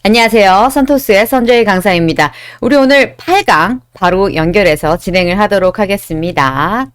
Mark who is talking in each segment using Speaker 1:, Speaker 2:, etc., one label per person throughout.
Speaker 1: 안녕하세요. 선토스의 선저희 강사입니다. 우리 오늘 8강 바로 연결해서 진행을 하도록 하겠습니다.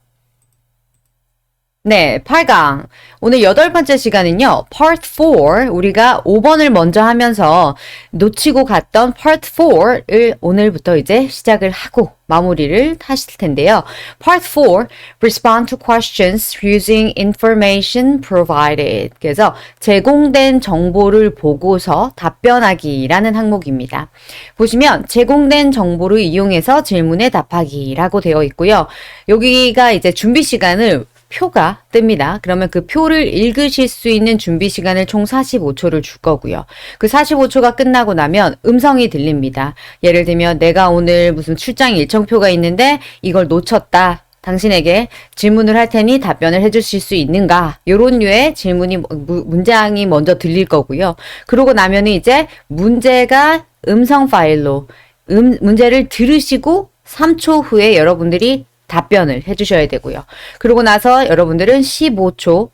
Speaker 1: 네, 8강. 오늘 8번째 시간은요, Part 4, 우리가 5번을 먼저 하면서 놓치고 갔던 Part 4를 오늘부터 이제 시작을 하고 마무리를 하실 텐데요. Part 4, Respond to questions using information provided. 그래서 제공된 정보를 보고서 답변하기라는 항목입니다. 보시면 제공된 정보를 이용해서 질문에 답하기라고 되어 있고요. 여기가 이제 준비 시간을 표가 뜹니다. 그러면 그 표를 읽으실 수 있는 준비 시간을 총 45초를 줄 거고요. 그 45초가 끝나고 나면 음성이 들립니다. 예를 들면 내가 오늘 무슨 출장 일정표가 있는데 이걸 놓쳤다. 당신에게 질문을 할 테니 답변을 해주실 수 있는가? 요런 류의 문장이 먼저 들릴 거고요. 그러고 나면은 이제 문제가 음성 파일로 문제를 들으시고 3초 후에 여러분들이 답변을 해주셔야 되고요. 그러고 나서 여러분들은 15초,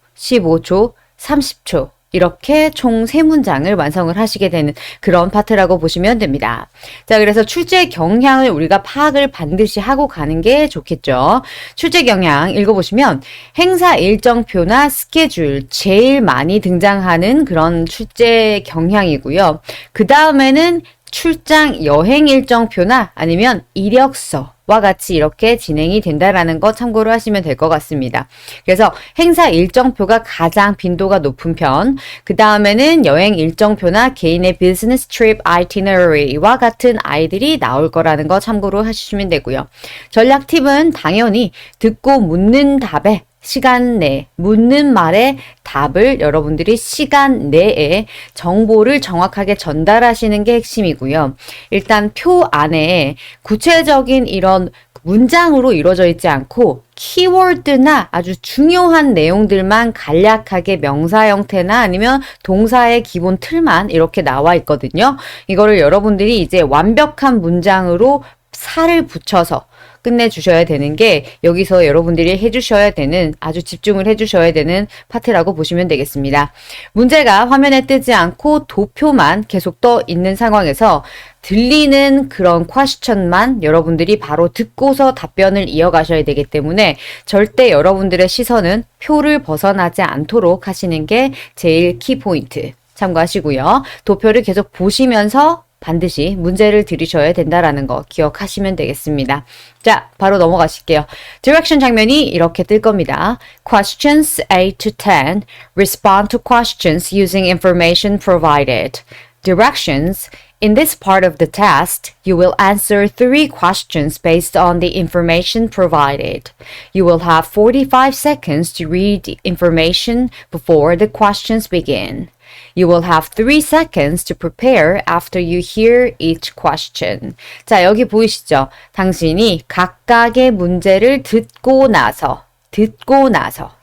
Speaker 1: 30초 이렇게 총 3문장을 완성을 하시게 되는 그런 파트라고 보시면 됩니다. 자, 그래서 출제 경향을 우리가 파악을 반드시 하고 가는 게 좋겠죠. 출제 경향 읽어보시면 행사 일정표나 스케줄 제일 많이 등장하는 그런 출제 경향이고요. 그 다음에는 출장 여행 일정표나 아니면 이력서와 같이 이렇게 진행이 된다라는 거 참고를 하시면 될 것 같습니다. 그래서 행사 일정표가 가장 빈도가 높은 편, 그 다음에는 여행 일정표나 개인의 비즈니스 트립 아이티너리와 같은 아이들이 나올 거라는 거 참고로 하시면 되고요. 전략 팁은 당연히 듣고 묻는 답에 시간 내, 묻는 말에 답을 여러분들이 시간 내에 정보를 정확하게 전달하시는 게 핵심이고요. 일단 표 안에 구체적인 이런 문장으로 이루어져 있지 않고 키워드나 아주 중요한 내용들만 간략하게 명사 형태나 아니면 동사의 기본 틀만 이렇게 나와 있거든요. 이거를 여러분들이 이제 완벽한 문장으로 살을 붙여서 끝내주셔야 되는 게 여기서 여러분들이 해주셔야 되는 아주 집중을 해주셔야 되는 파트라고 보시면 되겠습니다. 문제가 화면에 뜨지 않고 도표만 계속 떠 있는 상황에서 들리는 그런 퀘스천만 여러분들이 바로 듣고서 답변을 이어가셔야 되기 때문에 절대 여러분들의 시선은 표를 벗어나지 않도록 하시는 게 제일 키포인트 참고하시고요. 도표를 계속 보시면서 반드시 문제를 들으셔야 된다라는 거 기억하시면 되겠습니다. 자, 바로 넘어가실게요. 디렉션 장면이 이렇게 뜰 겁니다. Questions 8 to 10. Respond to questions using information provided. Directions. In this part of the test, you will answer 3 questions based on the information provided. You will have 45 seconds to read the information before the questions begin. You will have 3 seconds to prepare after you hear each question. 자, 여기 보이시죠? 당신이 각각의 문제를 듣고 나서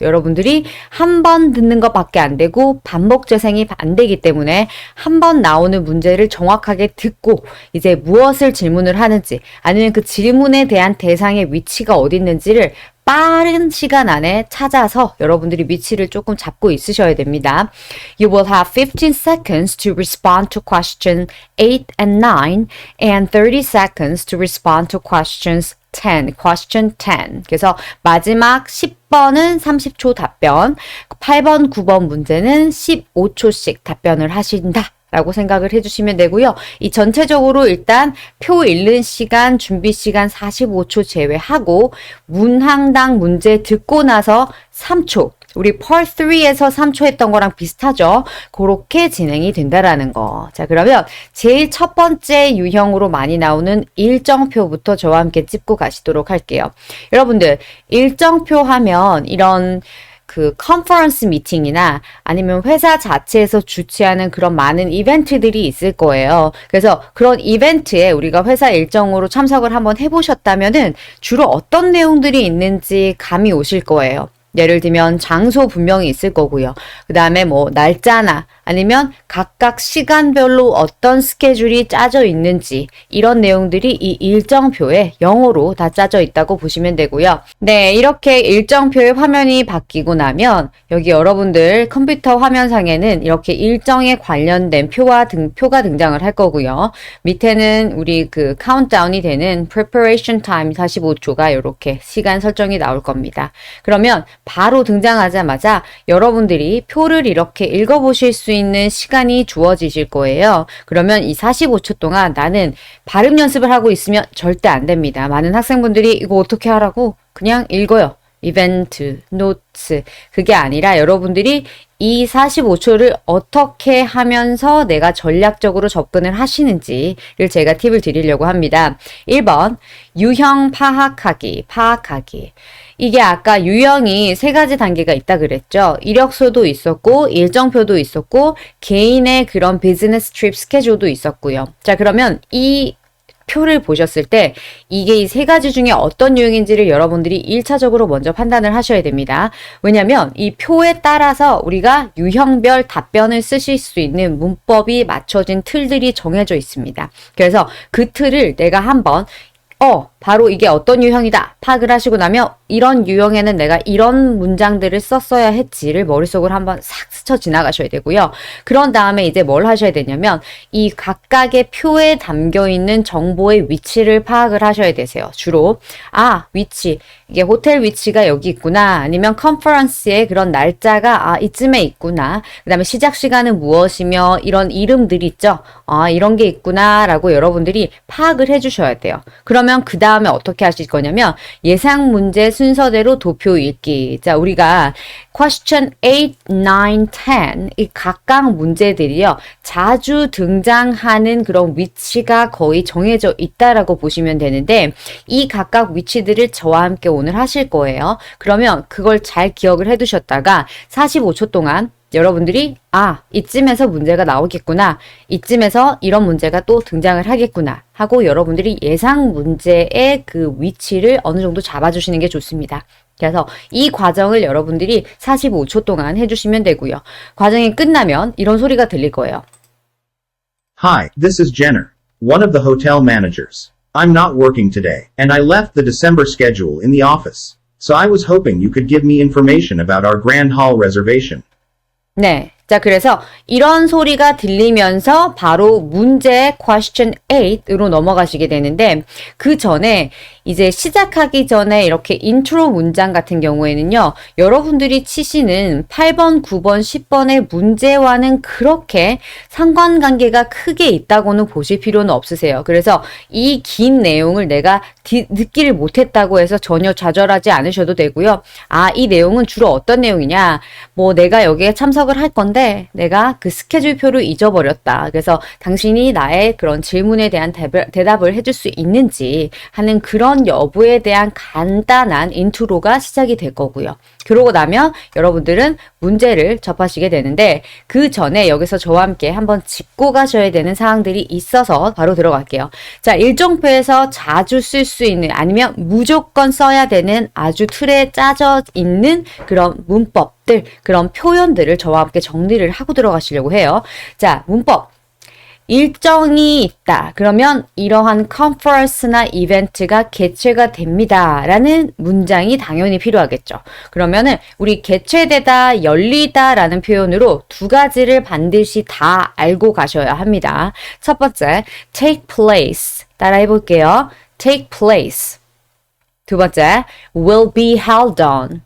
Speaker 1: 여러분들이 한 번 듣는 것밖에 안 되고 반복 재생이 안 되기 때문에 한 번 나오는 문제를 정확하게 듣고 이제 무엇을 질문을 하는지 아니면 그 질문에 대한 대상의 위치가 어디 있는지를 빠른 시간 안에 찾아서 여러분들이 위치를 조금 잡고 있으셔야 됩니다. You will have 15 seconds to respond to question 8 and 9 and 30 seconds to respond to questions 10, question 10. 그래서 마지막 10번은 30초 답변, 8번, 9번 문제는 15초씩 답변을 하신다. 라고 생각을 해주시면 되고요. 이 전체적으로 일단 표 읽는 시간, 준비 시간 45초 제외하고 문항당 문제 듣고 나서 3초. 우리 Part 3에서 3초 했던 거랑 비슷하죠? 그렇게 진행이 된다라는 거. 자, 그러면 제일 첫 번째 유형으로 많이 나오는 일정표부터 저와 함께 짚고 가시도록 할게요. 여러분들, 일정표 하면 이런 그 컨퍼런스 미팅이나 아니면 회사 자체에서 주최하는 그런 많은 이벤트들이 있을 거예요. 그래서 그런 이벤트에 우리가 회사 일정으로 참석을 한번 해보셨다면은 주로 어떤 내용들이 있는지 감이 오실 거예요. 예를 들면 장소 분명히 있을 거고요. 그 다음에 뭐 날짜나 아니면 각각 시간별로 어떤 스케줄이 짜져 있는지 이런 내용들이 이 일정표에 영어로 다 짜져 있다고 보시면 되고요. 네, 이렇게 일정표의 화면이 바뀌고 나면 여기 여러분들 컴퓨터 화면상에는 이렇게 일정에 관련된 표가 등장을 할 거고요. 밑에는 우리 그 카운트다운이 되는 preparation time 45초가 이렇게 시간 설정이 나올 겁니다. 그러면 바로 등장하자마자 여러분들이 표를 이렇게 읽어보실 수 있는 시간이 주어지실 거예요. 그러면 이 45초 동안 나는 발음 연습을 하고 있으면 절대 안 됩니다. 많은 학생분들이 이거 어떻게 하라고 그냥 읽어요. 이벤트, 노트. 그게 아니라 여러분들이 이 45초를 어떻게 하면서 내가 전략적으로 접근을 하시는지를 제가 팁을 드리려고 합니다. 1번, 유형 파악하기. 이게 아까 유형이 3가지 단계가 있다 그랬죠. 이력서도 있었고, 일정표도 있었고, 개인의 그런 비즈니스 트립 스케줄도 있었고요. 자, 그러면 이 표를 보셨을 때 이게 이 3가지 중에 어떤 유형인지를 여러분들이 1차적으로 먼저 판단을 하셔야 됩니다. 왜냐하면 이 표에 따라서 우리가 유형별 답변을 쓰실 수 있는 문법이 맞춰진 틀들이 정해져 있습니다. 그래서 그 틀을 내가 한번 바로 이게 어떤 유형이다 파악을 하시고 나면 이런 유형에는 내가 이런 문장들을 썼어야 했지를 머릿속으로 한번 싹 스쳐 지나가셔야 되고요. 그런 다음에 이제 뭘 하셔야 되냐면 이 각각의 표에 담겨 있는 정보의 위치를 파악을 하셔야 되세요. 주로 위치, 이게 호텔 위치가 여기 있구나, 아니면 컨퍼런스의 그런 날짜가 이쯤에 있구나, 그 다음에 시작 시간은 무엇이며 이런 이름들이 있죠. 이런 게 있구나 라고 여러분들이 파악을 해주셔야 돼요. 그러면 그 다음에 어떻게 하실 거냐면 예상 문제 순서대로 도표 읽기. 자, 우리가 question 8, 9, 10 이 각각 문제들이요 자주 등장하는 그런 위치가 거의 정해져 있다라고 보시면 되는데 이 각각 위치들을 저와 함께 오늘 하실 거예요. 그러면 그걸 잘 기억을 해 두셨다가 45초 동안 여러분들이 이쯤에서 문제가 나오겠구나, 이쯤에서 이런 문제가 또 등장을 하겠구나 하고 여러분들이 예상 문제의 그 위치를 어느 정도 잡아주시는 게 좋습니다. 그래서 이 과정을 여러분들이 45초 동안 해주시면 되고요. 과정이 끝나면 이런 소리가 들릴 거예요.
Speaker 2: Hi, this is Jenner, one of the hotel managers. I'm not working today, and I left the December schedule in the office. So I was hoping you could give me information about our Grand Hall reservation.
Speaker 1: 네. 자, 그래서 이런 소리가 들리면서 바로 문제 question 8으로 넘어가시게 되는데 그 전에 이제 시작하기 전에 이렇게 인트로 문장 같은 경우에는요. 여러분들이 치시는 8번, 9번, 10번의 문제와는 그렇게 상관관계가 크게 있다고는 보실 필요는 없으세요. 그래서 이 긴 내용을 내가 듣기를 못했다고 해서 전혀 좌절하지 않으셔도 되고요. 이 내용은 주로 어떤 내용이냐. 내가 여기에 참석을 할 건데 내가 그 스케줄표를 잊어버렸다. 그래서 당신이 나의 그런 질문에 대한 대답을 해줄 수 있는지 하는 그런 여부에 대한 간단한 인트로가 시작이 될 거고요. 그러고 나면 여러분들은 문제를 접하시게 되는데 그 전에 여기서 저와 함께 한번 짚고 가셔야 되는 사항들이 있어서 바로 들어갈게요. 자, 일정표에서 자주 쓸 수 있는 아니면 무조건 써야 되는 아주 틀에 짜져 있는 그런 문법들, 그런 표현들을 저와 함께 정리를 하고 들어가시려고 해요. 자, 문법. 일정이 있다. 그러면 이러한 컨퍼런스나 이벤트가 개최가 됩니다. 라는 문장이 당연히 필요하겠죠. 그러면은 우리 개최되다, 열리다 라는 표현으로 2가지를 반드시 다 알고 가셔야 합니다. 첫 번째, take place. 따라해 볼게요. take place. 두 번째, will be held on.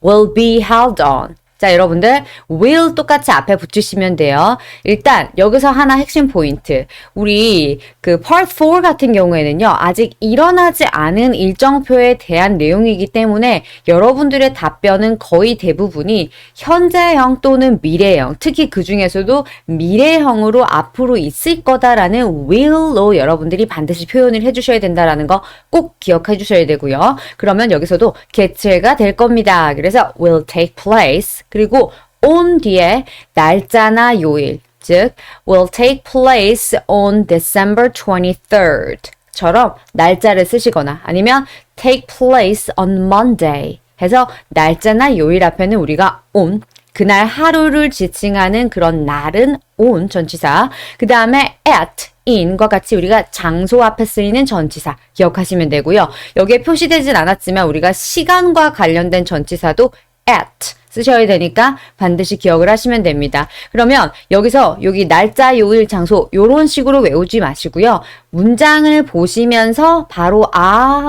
Speaker 1: will be held on. 자, 여러분들 will 똑같이 앞에 붙이시면 돼요. 일단 여기서 하나 핵심 포인트. 우리 그 part 4 같은 경우에는요. 아직 일어나지 않은 일정표에 대한 내용이기 때문에 여러분들의 답변은 거의 대부분이 현재형 또는 미래형, 특히 그 중에서도 미래형으로 앞으로 있을 거다라는 will로 여러분들이 반드시 표현을 해주셔야 된다라는 거 꼭 기억해 주셔야 되고요. 그러면 여기서도 개최가 될 겁니다. 그래서 will take place. 그리고 on 뒤에 날짜나 요일, 즉 will take place on December 23rd 처럼 날짜를 쓰시거나 아니면 take place on Monday 해서 날짜나 요일 앞에는 우리가 on, 그날 하루를 지칭하는 그런 날은 on 전치사. 그 다음에 at, in과 같이 우리가 장소 앞에 쓰이는 전치사 기억하시면 되고요. 여기에 표시되진 않았지만 우리가 시간과 관련된 전치사도 at 쓰셔야 되니까 반드시 기억을 하시면 됩니다. 그러면 여기서 여기 날짜, 요일, 장소 요런 식으로 외우지 마시고요. 문장을 보시면서 바로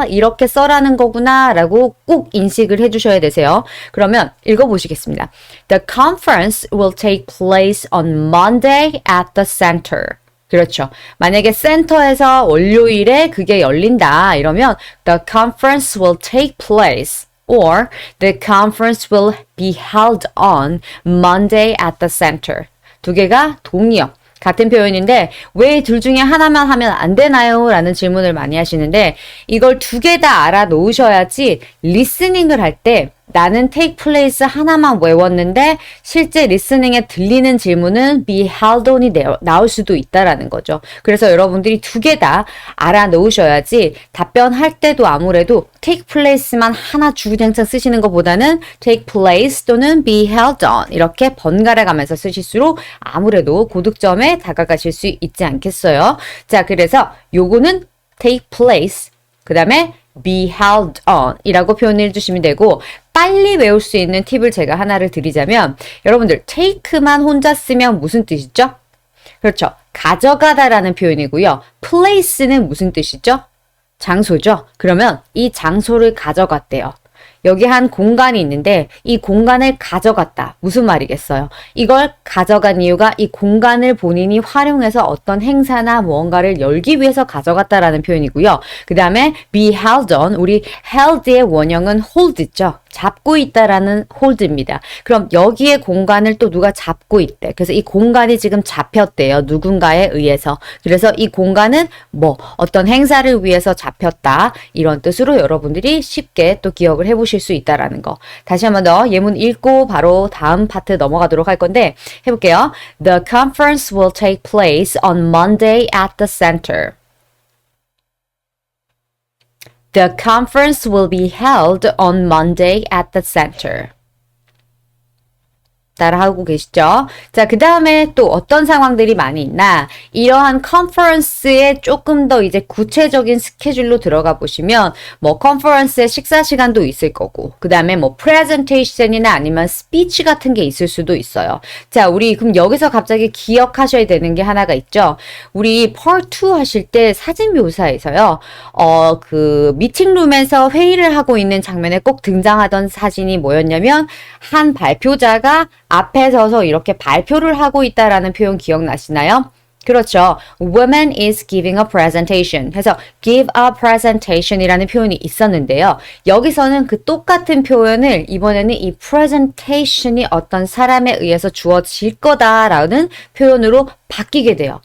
Speaker 1: 이렇게 써라는 거구나 라고 꼭 인식을 해주셔야 되세요. 그러면 읽어보시겠습니다. The conference will take place on Monday at the center. 그렇죠. 만약에 센터에서 월요일에 그게 열린다 이러면 the conference will take place or the conference will be held on Monday at the center. 두 개가 동의어. 같은 표현인데 왜 둘 중에 하나만 하면 안 되나요? 라는 질문을 많이 하시는데 이걸 두 개 다 알아놓으셔야지 리스닝을 할 때 나는 take place 하나만 외웠는데 실제 리스닝에 들리는 질문은 be held on이 나올 수도 있다라는 거죠. 그래서 여러분들이 두 개 다 알아놓으셔야지 답변할 때도 아무래도 take place만 하나 주구장창 쓰시는 것보다는 take place 또는 be held on 이렇게 번갈아 가면서 쓰실수록 아무래도 고득점에 다가가실 수 있지 않겠어요. 자, 그래서 요거는 take place 그 다음에 be held on 이라고 표현을 해주시면 되고 빨리 외울 수 있는 팁을 제가 하나를 드리자면 여러분들 take만 혼자 쓰면 무슨 뜻이죠? 그렇죠. 가져가다라는 표현이고요. place는 무슨 뜻이죠? 장소죠. 그러면 이 장소를 가져갔대요. 여기 한 공간이 있는데 이 공간을 가져갔다. 무슨 말이겠어요? 이걸 가져간 이유가 이 공간을 본인이 활용해서 어떤 행사나 무언가를 열기 위해서 가져갔다라는 표현이고요. 그 다음에 be held on, 우리 held의 원형은 hold죠. 잡고 있다라는 hold입니다. 그럼 여기에 공간을 또 누가 잡고 있대. 그래서 이 공간이 지금 잡혔대요. 누군가에 의해서. 그래서 이 공간은 어떤 행사를 위해서 잡혔다. 이런 뜻으로 여러분들이 쉽게 또 기억을 해보실 수 있다라는 거. 다시 한 번 더 예문 읽고 바로 다음 파트 넘어가도록 할 건데 해볼게요. The conference will take place on Monday at the center. The conference will be held on Monday at the center. 따라하고 계시죠? 자, 그 다음에 또 어떤 상황들이 많이 있나? 이러한 컨퍼런스에 조금 더 이제 구체적인 스케줄로 들어가 보시면 컨퍼런스에 식사 시간도 있을 거고 그 다음에 프레젠테이션이나 아니면 스피치 같은 게 있을 수도 있어요. 자, 우리 그럼 여기서 갑자기 기억하셔야 되는 게 하나가 있죠. 우리 Part 2 하실 때 사진 묘사에서요. 그 미팅룸에서 회의를 하고 있는 장면에 꼭 등장하던 사진이 뭐였냐면 한 발표자가 앞에 서서 이렇게 발표를 하고 있다라는 표현 기억나시나요? 그렇죠. Woman is giving a presentation. 해서 give a presentation 이라는 표현이 있었는데요. 여기서는 그 똑같은 표현을 이번에는 이 presentation이 어떤 사람에 의해서 주어질 거다라는 표현으로 바뀌게 돼요.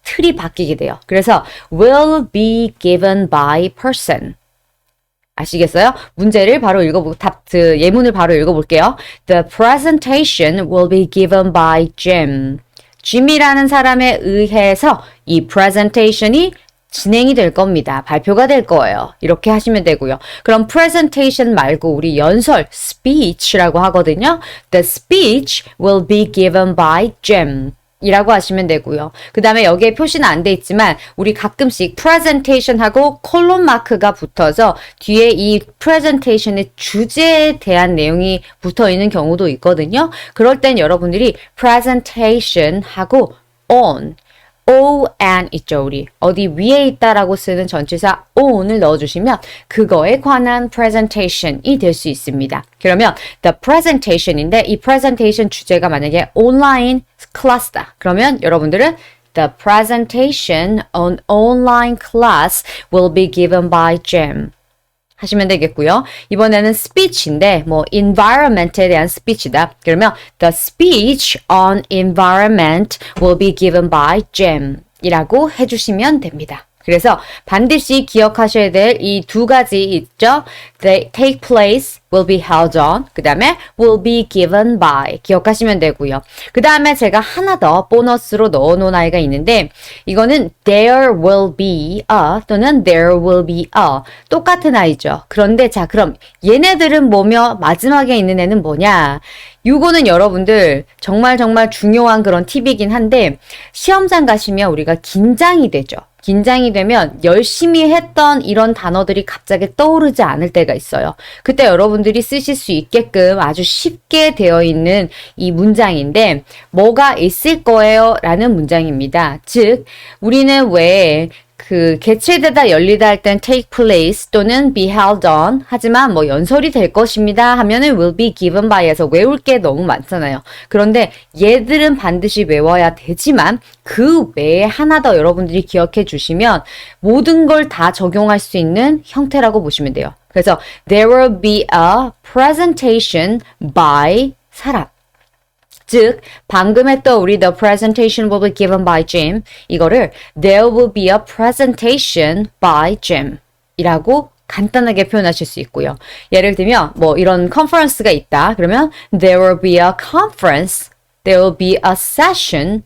Speaker 1: 틀이 바뀌게 돼요. 그래서 will be given by person. 아시겠어요? 문제를 바로 예문을 바로 읽어볼게요. The presentation will be given by Jim. Jim이라는 사람에 의해서 이 presentation이 진행이 될 겁니다. 발표가 될 거예요. 이렇게 하시면 되고요. 그럼 presentation 말고 우리 연설, speech라고 하거든요. The speech will be given by Jim. 이라고 하시면 되고요. 그 다음에 여기에 표시는 안 돼 있지만 우리 가끔씩 presentation하고 콜론 마크가 붙어서 뒤에 이 presentation의 주제에 대한 내용이 붙어 있는 경우도 있거든요. 그럴 땐 여러분들이 presentation하고 on on 있죠. 우리 어디 위에 있다라고 쓰는 전치사 on을 넣어주시면 그거에 관한 presentation이 될 수 있습니다. 그러면 the presentation인데 이 presentation 주제가 만약에 online 클래스다. 그러면 여러분들은 the presentation on online class will be given by Jim. 하시면 되겠고요. 이번에는 speech인데 environment에 대한 speech이다. 그러면 the speech on environment will be given by Jim 이라고 해주시면 됩니다. 그래서 반드시 기억하셔야 될 이 두 가지 있죠. They take place, will be held on. 그 다음에 will be given by. 기억하시면 되고요. 그 다음에 제가 하나 더 보너스로 넣어놓은 아이가 있는데 이거는 there will be a 또는 there will be a. 똑같은 아이죠. 그런데 자 그럼 얘네들은 뭐며 마지막에 있는 애는 뭐냐. 요거는 여러분들 정말 중요한 그런 팁이긴 한데 시험장 가시면 우리가 긴장이 되죠. 긴장이 되면 열심히 했던 이런 단어들이 갑자기 떠오르지 않을 때가 있어요. 그때 여러분들이 쓰실 수 있게끔 아주 쉽게 되어 있는 이 문장인데 뭐가 있을 거예요? 라는 문장입니다. 즉 우리는 왜 그 개최되다 열리다 할 땐 take place 또는 be held on 하지만 뭐 연설이 될 것입니다 하면은 will be given by에서 외울 게 너무 많잖아요. 그런데 얘들은 반드시 외워야 되지만 그 외에 하나 더 여러분들이 기억해 주시면 모든 걸 다 적용할 수 있는 형태라고 보시면 돼요. 그래서 there will be a presentation by 사람. 즉 방금 했던 우리 the presentation will be given by Jim 이거를 there will be a presentation by Jim 이라고 간단하게 표현하실 수 있고요. 예를 들면 뭐 이런 컨퍼런스가 있다. 그러면 there will be a conference, there will be a session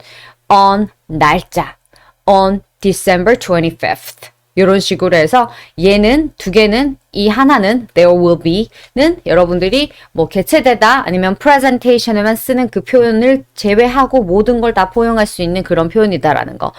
Speaker 1: on 날짜 on December 25th 이런 식으로 해서 얘는 두 개는 이 하나는 there will be는 여러분들이 뭐 개최되다 아니면 presentation에만 쓰는 그 표현을 제외하고 모든 걸 다 포용할 수 있는 그런 표현이다라는 거.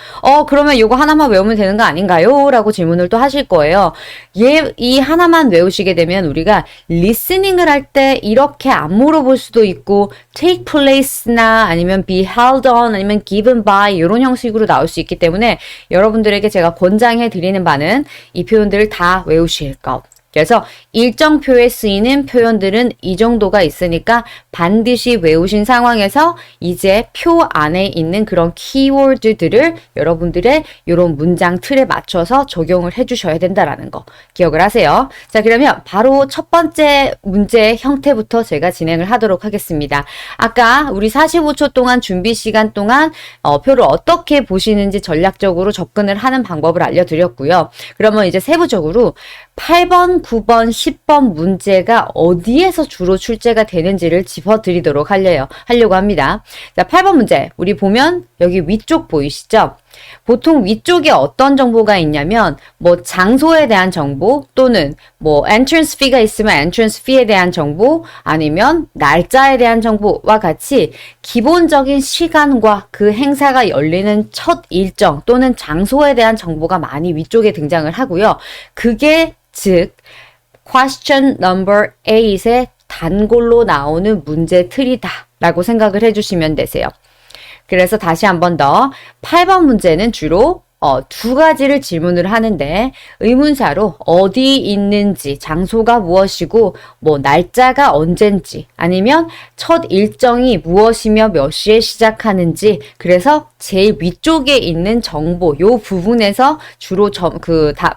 Speaker 1: 그러면 이거 하나만 외우면 되는 거 아닌가요? 라고 질문을 또 하실 거예요. 이 하나만 외우시게 되면 우리가 listening을 할 때 이렇게 안 물어볼 수도 있고 take place나 아니면 be held on 아니면 given by 이런 형식으로 나올 수 있기 때문에 여러분들에게 제가 권장해 드리는 바는 이 표현들을 다 외우실 것. 그래서 일정표에 쓰이는 표현들은 이 정도가 있으니까 반드시 외우신 상황에서 이제 표 안에 있는 그런 키워드들을 여러분들의 이런 문장 틀에 맞춰서 적용을 해주셔야 된다라는 거 기억을 하세요. 자 그러면 바로 첫 번째 문제 형태부터 제가 진행을 하도록 하겠습니다. 아까 우리 45초 동안 준비 시간 동안 표를 어떻게 보시는지 전략적으로 접근을 하는 방법을 알려드렸고요. 그러면 이제 세부적으로 8번, 9번, 10번 문제가 어디에서 주로 출제가 되는지를 짚어드리도록 하려고 합니다. 자, 8번 문제. 우리 보면 여기 위쪽 보이시죠? 보통 위쪽에 어떤 정보가 있냐면 뭐 장소에 대한 정보 또는 뭐 entrance fee가 있으면 entrance fee에 대한 정보 아니면 날짜에 대한 정보와 같이 기본적인 시간과 그 행사가 열리는 첫 일정 또는 장소에 대한 정보가 많이 위쪽에 등장을 하고요. 그게 즉 question number 8의 단골로 나오는 문제 틀이다 라고 생각을 해주시면 되세요. 그래서 다시 한 번 더 8번 문제는 주로 두 가지를 질문을 하는데 의문사로 어디 있는지, 장소가 무엇이고 뭐 날짜가 언젠지 아니면 첫 일정이 무엇이며 몇 시에 시작하는지 그래서 제일 위쪽에 있는 정보 요 부분에서 주로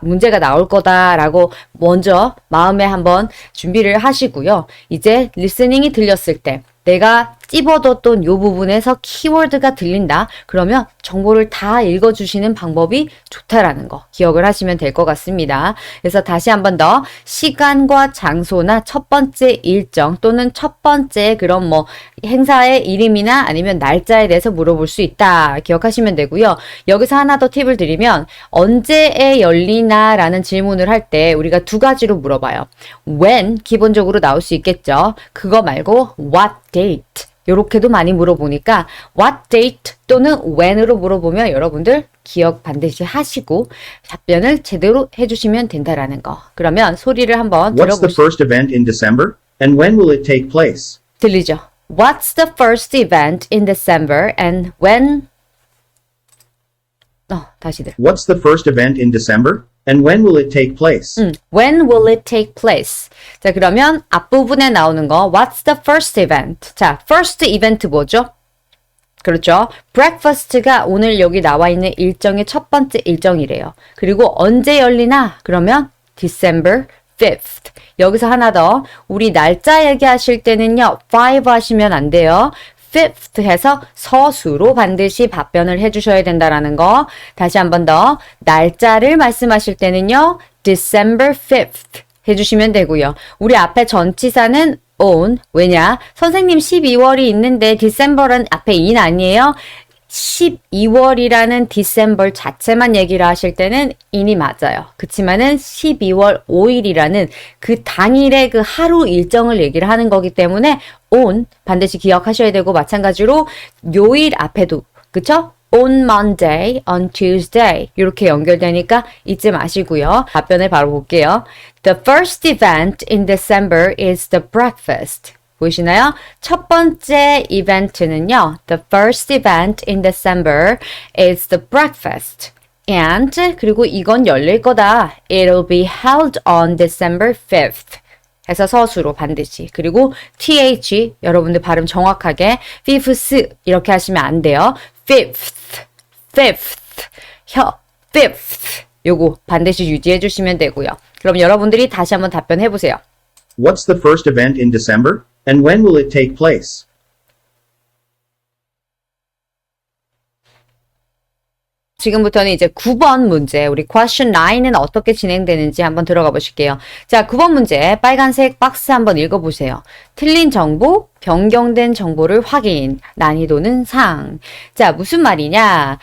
Speaker 1: 문제가 나올 거다라고 먼저 마음에 한번 준비를 하시고요. 이제 리스닝이 들렸을 때 내가 찝어뒀던 요 부분에서 키워드가 들린다. 그러면 정보를 다 읽어주시는 방법이 좋다라는 거 기억을 하시면 될 것 같습니다. 그래서 다시 한 번 더 시간과 장소나 첫 번째 일정 또는 첫 번째 그런 뭐 행사의 이름이나 아니면 날짜에 대해서 물어볼 수 있다. 기억하시면 되고요. 여기서 하나 더 팁을 드리면 언제에 열리나 라는 질문을 할 때 우리가 두 가지로 물어봐요. when 기본적으로 나올 수 있겠죠. 그거 말고 what date 요렇게도 많이 물어보니까 what date 또는 when으로 물어보면 여러분들 기억 반드시 하시고 답변을 제대로 해주시면 된다라는 거. 그러면 소리를 한번
Speaker 2: What's the
Speaker 1: 들어보시죠.
Speaker 2: first event in December? And when will it take place?
Speaker 1: 들리죠? What's the first event in December and when? 다시들.
Speaker 2: What's the first event in December? And when will it take place?
Speaker 1: When will it take place? 자, 그러면 앞부분에 나오는 거 What's the first event? 자, first event 뭐죠? 그렇죠. breakfast가 오늘 여기 나와 있는 일정의 첫 번째 일정이래요. 그리고 언제 열리나? 그러면 December 5th. 여기서 하나 더. 우리 날짜 얘기하실 때는요. 5 하시면 안 돼요. 5th 해서 서수로 반드시 답변을 해주셔야 된다라는 거. 다시 한 번 더. 날짜를 말씀하실 때는요. December 5th 해주시면 되고요. 우리 앞에 전치사는 on. 왜냐? 선생님 12월이 있는데 December은 앞에 in 아니에요? 12월이라는 디셈버 자체만 얘기를 하실 때는 in이 맞아요. 그치만은 12월 5일이라는 그 당일의 그 하루 일정을 얘기를 하는 거기 때문에 on 반드시 기억하셔야 되고 마찬가지로 요일 앞에도 그쵸? on Monday, on Tuesday 이렇게 연결되니까 잊지 마시고요. 답변을 바로 볼게요. The first event in December is the breakfast. 보이시나요? 첫 번째 이벤트는요. The first event in December is the breakfast. And 그리고 이건 열릴 거다. It'll be held on December 5th. 해서 서수로 반드시. 그리고 th 여러분들 발음 정확하게 fifth 이렇게 하시면 안 돼요. fifth, fifth. 요거 반드시 유지해 주시면 되고요. 그럼 여러분들이 다시 한번 답변해 보세요.
Speaker 2: What's the first event in December? And when will it take place?
Speaker 1: 지금부터는 이제 9번 문제, 우리 question 9은 어떻게 진행되는지 한번 들어가 보실게요. 자, 9번 문제, 빨간색 박스 한번 읽어보세요. 틀린 정보, 변경된 정보를 확인, 난이도는 상. 자, 무슨 말이냐?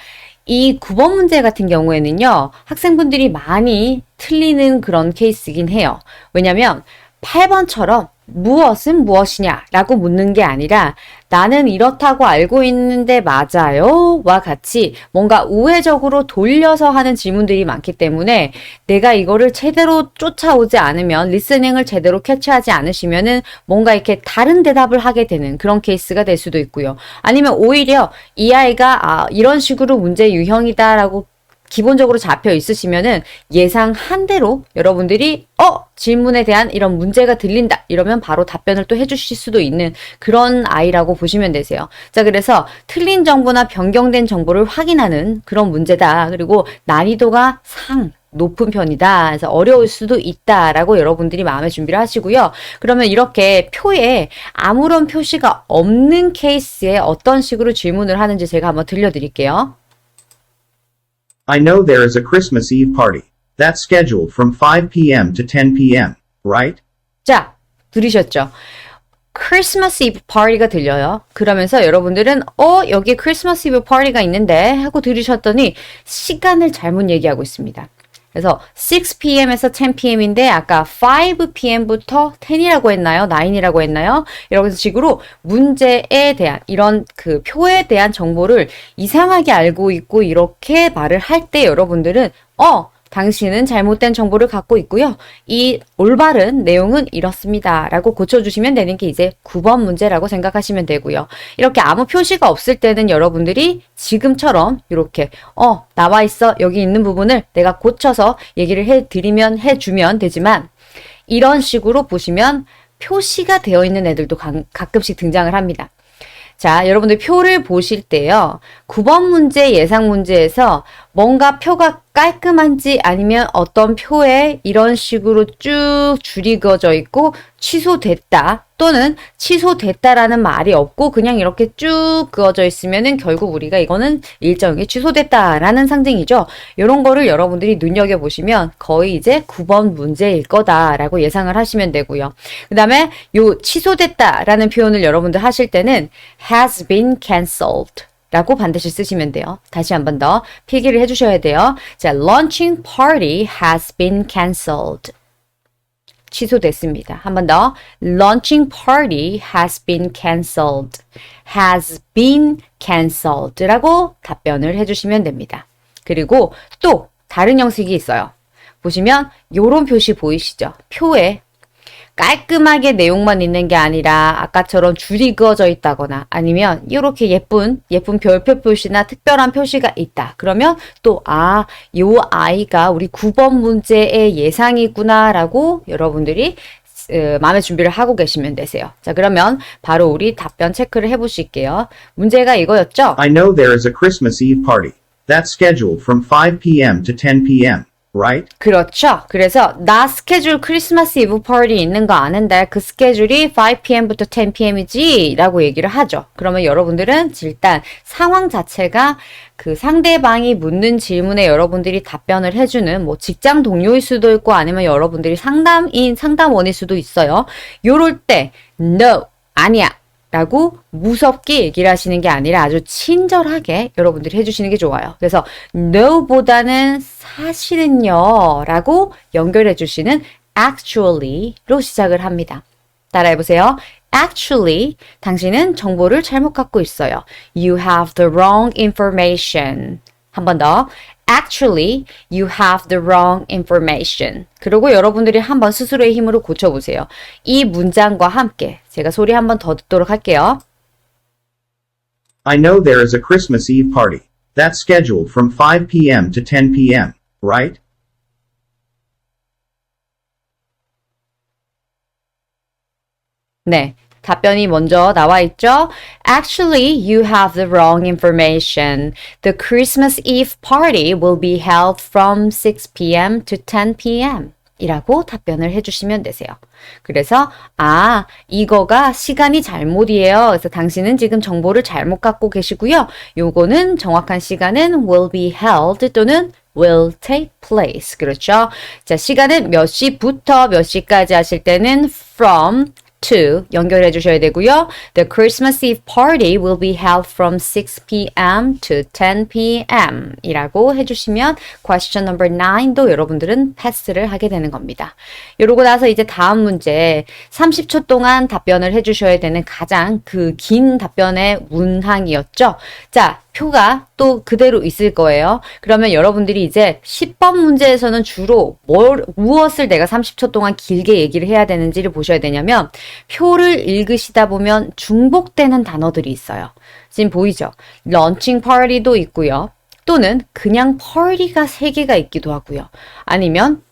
Speaker 1: 이 9번 문제 같은 경우에는요, 학생분들이 많이 틀리는 그런 케이스이긴 해요. 왜냐면 8번처럼 무엇은 무엇이냐 라고 묻는 게 아니라 나는 이렇다고 알고 있는데 맞아요? 와 같이 뭔가 우회적으로 돌려서 하는 질문들이 많기 때문에 내가 이거를 제대로 쫓아오지 않으면 리스닝을 제대로 캐치하지 않으시면은 뭔가 이렇게 다른 대답을 하게 되는 그런 케이스가 될 수도 있고요. 아니면 오히려 이 아이가 이런 식으로 문제 유형이다라고 기본적으로 잡혀 있으시면은 예상한 대로 여러분들이 질문에 대한 이런 문제가 들린다 이러면 바로 답변을 또 해주실 수도 있는 그런 아이라고 보시면 되세요. 자, 그래서 틀린 정보나 변경된 정보를 확인하는 그런 문제다. 그리고 난이도가 높은 편이다. 그래서 어려울 수도 있다라고 여러분들이 마음의 준비를 하시고요. 그러면 이렇게 표에 아무런 표시가 없는 케이스에 어떤 식으로 질문을 하는지 제가 한번 들려드릴게요.
Speaker 2: I know there is a Christmas Eve party. That's scheduled from 5 p.m. to 10 p.m., right?
Speaker 1: 자, 들으셨죠? 크리스마스 이브 파티가 들려요. 그러면서 여러분들은 여기 크리스마스 이브 파티가 있는데 하고 들으셨더니 시간을 잘못 얘기하고 있습니다. 그래서 6 p.m.에서 10 p.m.인데 아까 5 p.m.부터 10이라고 했나요? 9이라고 했나요? 이런 식으로 문제에 대한 이런 그 표에 대한 정보를 이상하게 알고 있고 이렇게 말을 할 때 여러분들은 당신은 잘못된 정보를 갖고 있고요. 이 올바른 내용은 이렇습니다. 라고 고쳐주시면 되는 게 이제 9번 문제라고 생각하시면 되고요. 이렇게 아무 표시가 없을 때는 여러분들이 지금처럼 이렇게 나와 있어. 여기 있는 부분을 내가 고쳐서 얘기를 해주면 되지만 이런 식으로 보시면 표시가 되어 있는 애들도 가끔씩 등장을 합니다. 자, 여러분들 표를 보실 때요. 9번 문제 예상 문제에서 뭔가 표가 깔끔한지 아니면 어떤 표에 이런 식으로 쭉 줄이 그어져 있고 취소됐다 또는 취소됐다라는 말이 없고 그냥 이렇게 쭉 그어져 있으면은 결국 우리가 이거는 일정이 취소됐다라는 상징이죠. 이런 거를 여러분들이 눈여겨보시면 거의 이제 9번 문제일 거다라고 예상을 하시면 되고요. 그 다음에 요 취소됐다라는 표현을 여러분들 하실 때는 has been cancelled 라고 반드시 쓰시면 돼요. 다시 한 번 더 필기를 해주셔야 돼요. 자, launching party has been cancelled. 취소됐습니다. 한 번 더. launching party has been cancelled. has been cancelled 라고 답변을 해주시면 됩니다. 그리고 또 다른 형식이 있어요. 보시면 요런 표시 보이시죠? 표에 깔끔하게 내용만 있는 게 아니라 아까처럼 줄이 그어져 있다거나 아니면 이렇게 예쁜 별표 표시나 특별한 표시가 있다. 그러면 또 요 아이가 우리 9번 문제의 예상이구나 라고 여러분들이 마음의 준비를 하고 계시면 되세요. 자, 그러면 바로 우리 답변 체크를 해보실게요. 문제가 이거였죠?
Speaker 2: I know there is a Christmas Eve party. That's scheduled from 5 p.m. to 10 p.m., right?
Speaker 1: 그렇죠. 그래서 나 스케줄 크리스마스 이브 파티 있는 거 아는데 그 스케줄이 5pm부터 10pm이지 라고 얘기를 하죠. 그러면 여러분들은 일단 상황 자체가 그 상대방이 묻는 질문에 여러분들이 답변을 해주는 뭐 직장 동료일 수도 있고 아니면 여러분들이 상담원일 수도 있어요. 요럴 때 no, 아니야 라고 무섭게 얘기를 하시는 게 아니라 아주 친절하게 여러분들이 해주시는 게 좋아요. 그래서 no보다는 사실은요 라고 연결해 주시는 actually로 시작을 합니다. 따라해보세요. Actually, 당신은 정보를 잘못 갖고 있어요. You have the wrong information. 한 번 더. Actually, you have the wrong information. 그리고 여러분들이 한번 스스로의 힘으로 고쳐보세요. 이 문장과 함께 제가 소리 한 번 더 듣도록 할게요.
Speaker 2: I know there is a Christmas Eve party. That's scheduled from 5 p.m. to 10 p.m., right?
Speaker 1: 네. 답변이 먼저 나와 있죠? Actually, you have the wrong information. The Christmas Eve party will be held from 6 p.m. to 10 p.m. 이라고 답변을 해주시면 되세요. 그래서 이거가 시간이 잘못이에요. 그래서 당신은 지금 정보를 잘못 갖고 계시고요. 요거는 정확한 시간은 will be held 또는 will take place. 그렇죠? 자, 시간은 몇 시부터 몇 시까지 하실 때는 from to 연결해 주셔야 되고요. The Christmas Eve party will be held from 6 p.m. to 10 p.m. 이라고 해주시면 question number 9도 여러분들은 패스를 하게 되는 겁니다. 이러고 나서 이제 다음 문제 30초 동안 답변을 해주셔야 되는 가장 그 긴 답변의 문항이었죠. 자, 표가 또 그대로 있을 거예요. 그러면 여러분들이 이제 10번 문제에서는 주로 무엇을 내가 30초 동안 길게 얘기를 해야 되는지를 보셔야 되냐면 표를 읽으시다 보면 중복되는 단어들이 있어요. 지금 보이죠? 런칭 파티도 있고요. 또는 그냥 파티가 3개가 있기도 하고요. 아니면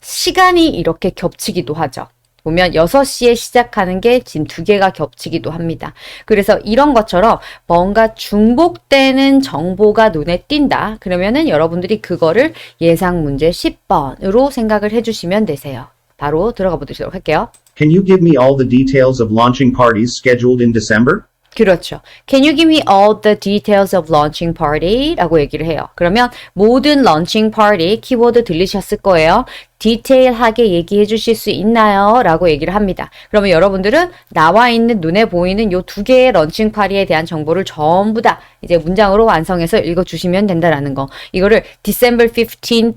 Speaker 1: 시간이 이렇게 겹치기도 하죠. 보면 6시에 시작하는 게 지금 2개가 겹치기도 합니다. 그래서 이런 것처럼 뭔가 중복되는 정보가 눈에 띈다. 그러면은 여러분들이 그거를 예상 문제 10번으로 생각을 해주시면 되세요. 바로 들어가 보도록 할게요.
Speaker 2: Can you give me all the details of launching parties scheduled in December?
Speaker 1: 그렇죠. Can you give me all the details of launching party? 라고 얘기를 해요. 그러면 모든 launching party 키워드 들리셨을 거예요. 디테일하게 얘기해 주실 수 있나요? 라고 얘기를 합니다. 그러면 여러분들은 나와 있는 눈에 보이는 요 2개의 런칭 파티에 대한 정보를 전부 다 이제 문장으로 완성해서 읽어주시면 된다라는 거. 이거를 December 15th,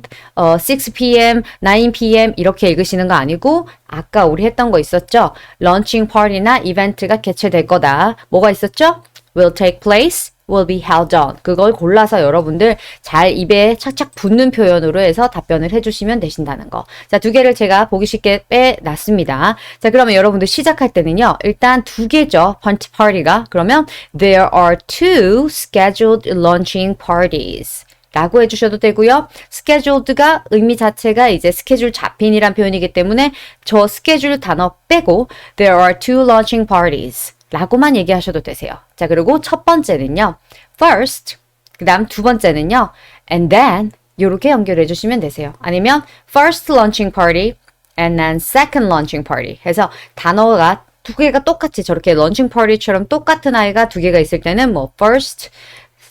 Speaker 1: 6 p.m., 9 p.m. 이렇게 읽으시는 거 아니고 아까 우리 했던 거 있었죠? 런칭 파티나 이벤트가 개최될 거다. 뭐가 있었죠? will take place, will be held on. 그걸 골라서 여러분들 잘 입에 착착 붙는 표현으로 해서 답변을 해주시면 되신다는 거. 자, 2개를 제가 보기 쉽게 빼놨습니다. 자, 그러면 여러분들 시작할 때는요. 일단 2개죠. 파티가. 그러면 there are 2 scheduled launching parties. 라고 해주셔도 되고요. scheduled가 의미 자체가 이제 스케줄 잡힌이란 표현이기 때문에 저 스케줄 단어 빼고 there are 2 launching parties. 라고만 얘기하셔도 되세요. 자, 그리고 첫 번째는요. first, 그 다음 두 번째는요. and then 요렇게 연결해 주시면 되세요. 아니면 first launching party and then second launching party 해서 단어가 2개가 똑같이 저렇게 런칭 파티처럼 똑같은 아이가 2개가 있을 때는 뭐 first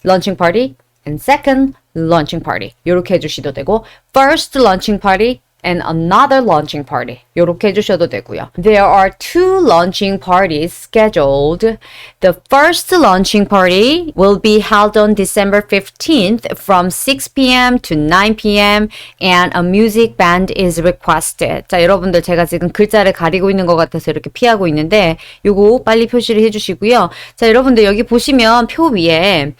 Speaker 1: launching party and second launching party 요렇게 해주셔도 되고 first launching party and another launching party. 요렇게 해주셔도 되고요. There are 2 launching parties scheduled. The first launching party will be held on December 15th from 6 p.m. to 9 p.m. and a music band is requested. 자, 여러분들 제가 지금 글자를 가리고 있는 것 같아서 이렇게 피하고 있는데 요거 빨리 표시를 해주시고요. 자, 여러분들 여기 보시면 표 위에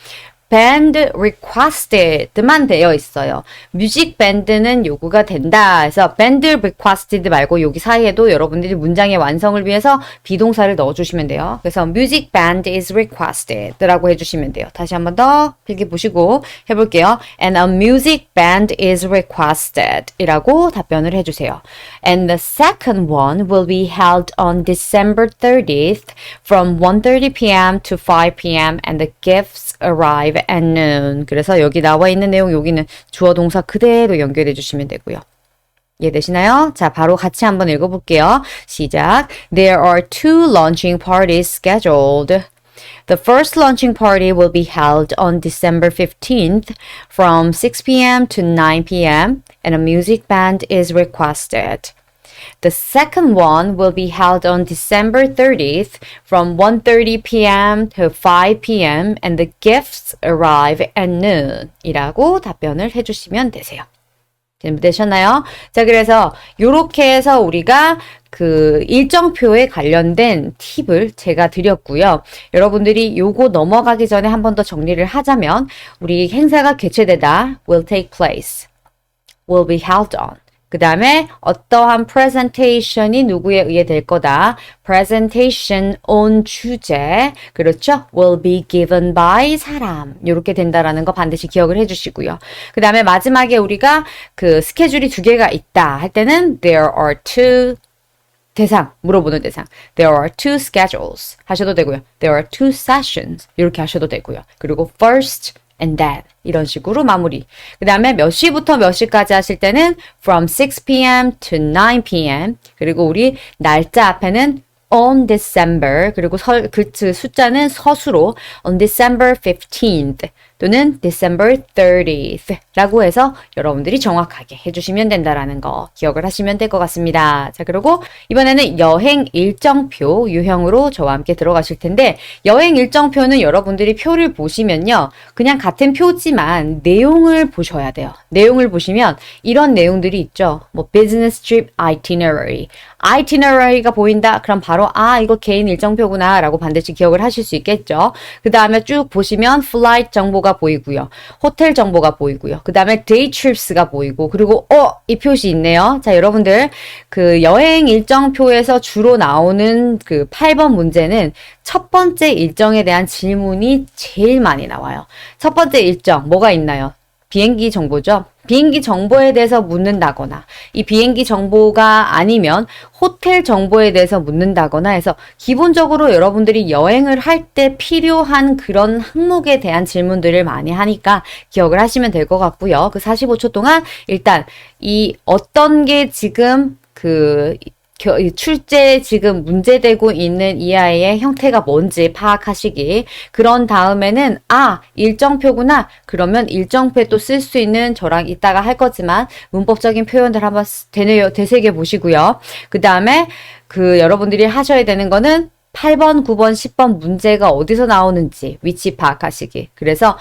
Speaker 1: band requested만 되어 있어요. 뮤직 밴드는 요구가 된다. 그래서 band requested 말고 여기 사이에도 여러분들이 문장의 완성을 위해서 비동사를 넣어주시면 돼요. 그래서 music band is requested 라고 해주시면 돼요. 다시 한 번 더 필기 보시고 해볼게요. And a music band is requested 이라고 답변을 해주세요. And the second one will be held on December 30th from 1:30 p.m. to 5 p.m. and the gifts arrive arrive at noon. 그래서 여기 나와 있는 내용 여기는 주어 동사 그대로 연결해 주시면 되고요. 이해되시나요? 자, 바로 같이 한번 읽어볼게요. 시작. There are two launching parties scheduled. The first launching party will be held on December 15th from 6 p.m. to 9 p.m. and a music band is requested. The second one will be held on December 30th from 1:30 p.m. to 5 p.m. and the gifts arrive at noon. 이라고 답변을 해주시면 되세요. 준비되셨나요? 자, 그래서 요렇게 해서 우리가 그 일정표에 관련된 팁을 제가 드렸고요. 여러분들이 요거 넘어가기 전에 한 번 더 정리를 하자면 우리 행사가 개최되다 will take place, will be held on. 그 다음에 어떠한 presentation이 누구에 의해 될 거다. presentation on 주제. 그렇죠? will be given by 사람. 이렇게 된다라는 거 반드시 기억을 해주시고요. 그 다음에 마지막에 우리가 그 스케줄이 두 개가 있다 할 때는 there are two 대상, 물어보는 대상. There are two schedules 하셔도 되고요. There are two sessions 이렇게 하셔도 되고요. 그리고 first and then 이런 식으로 마무리. 그 다음에 몇 시부터 몇 시까지 하실 때는 from 6 p.m. to 9 p.m. 그리고 우리 날짜 앞에는 on December 그리고 그 숫자는 서수로 on December 15th 또는 December 30th 라고 해서 여러분들이 정확하게 해주시면 된다라는 거 기억을 하시면 될 것 같습니다. 자, 그리고 이번에는 여행 일정표 유형으로 저와 함께 들어가실 텐데 여행 일정표는 여러분들이 표를 보시면요. 그냥 같은 표지만 내용을 보셔야 돼요. 내용을 보시면 이런 내용들이 있죠. 뭐 business trip itinerary. itinerary가 보인다. 그럼 바로 이거 개인 일정표구나 라고 반드시 기억을 하실 수 있겠죠. 그 다음에 쭉 보시면 flight 정보가 보이고요. 호텔 정보가 보이고요. 그 다음에 day trips가 보이고 그리고 이 표시 있네요. 자, 여러분들 그 여행 일정표에서 주로 나오는 그 8번 문제는 첫 번째 일정에 대한 질문이 제일 많이 나와요. 첫 번째 일정 뭐가 있나요? 비행기 정보죠. 비행기 정보에 대해서 묻는다거나 이 비행기 정보가 아니면 호텔 정보에 대해서 묻는다거나 해서 기본적으로 여러분들이 여행을 할 때 필요한 그런 항목에 대한 질문들을 많이 하니까 기억을 하시면 될 것 같고요. 그 45초 동안 일단 이 어떤 게 지금 그 출제 지금 문제되고 있는 이 아이의 형태가 뭔지 파악하시기. 그런 다음에는 일정표구나. 그러면 일정표에 또 쓸 수 있는 저랑 이따가 할 거지만 문법적인 표현들 한번 되새겨 보시고요. 그 다음에 그 여러분들이 하셔야 되는 거는 8번, 9번, 10번 문제가 어디서 나오는지 위치 파악하시기. 그래서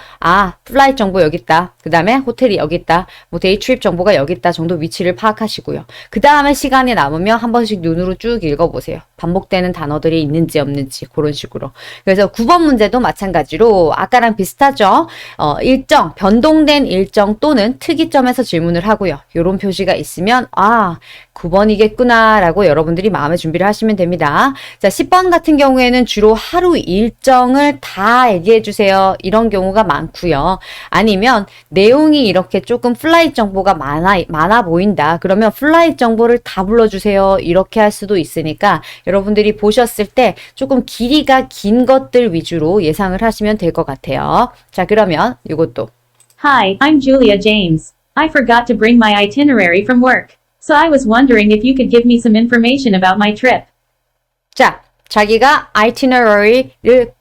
Speaker 1: 플라이트 정보 여기 있다. 그 다음에 호텔이 여기 있다. 뭐 데이 트립 정보가 여기 있다 정도 위치를 파악하시고요. 그 다음에 시간이 남으면 한 번씩 눈으로 쭉 읽어보세요. 반복되는 단어들이 있는지 없는지 그런 식으로. 그래서 9번 문제도 마찬가지로 아까랑 비슷하죠. 일정, 변동된 일정 또는 특이점에서 질문을 하고요. 이런 표시가 있으면 9번이겠구나 라고 여러분들이 마음의 준비를 하시면 됩니다. 자, 10번 같은 경우에는 주로 하루 일정을 다 얘기해 주세요. 이런 경우가 많고요. 아니면 내용이 이렇게 조금 플라이트 정보가 많아 보인다. 그러면 플라이트 정보를 다 불러주세요. 이렇게 할 수도 있으니까 여러분들이 보셨을 때 조금 길이가 긴 것들 위주로 예상을 하시면 될 것 같아요. 자, 그러면 이것도
Speaker 3: Hi, I'm Julia James. I forgot to bring my itinerary from work. So I was wondering if you could give me some information about my trip.
Speaker 1: 자, 자기가 itinerary를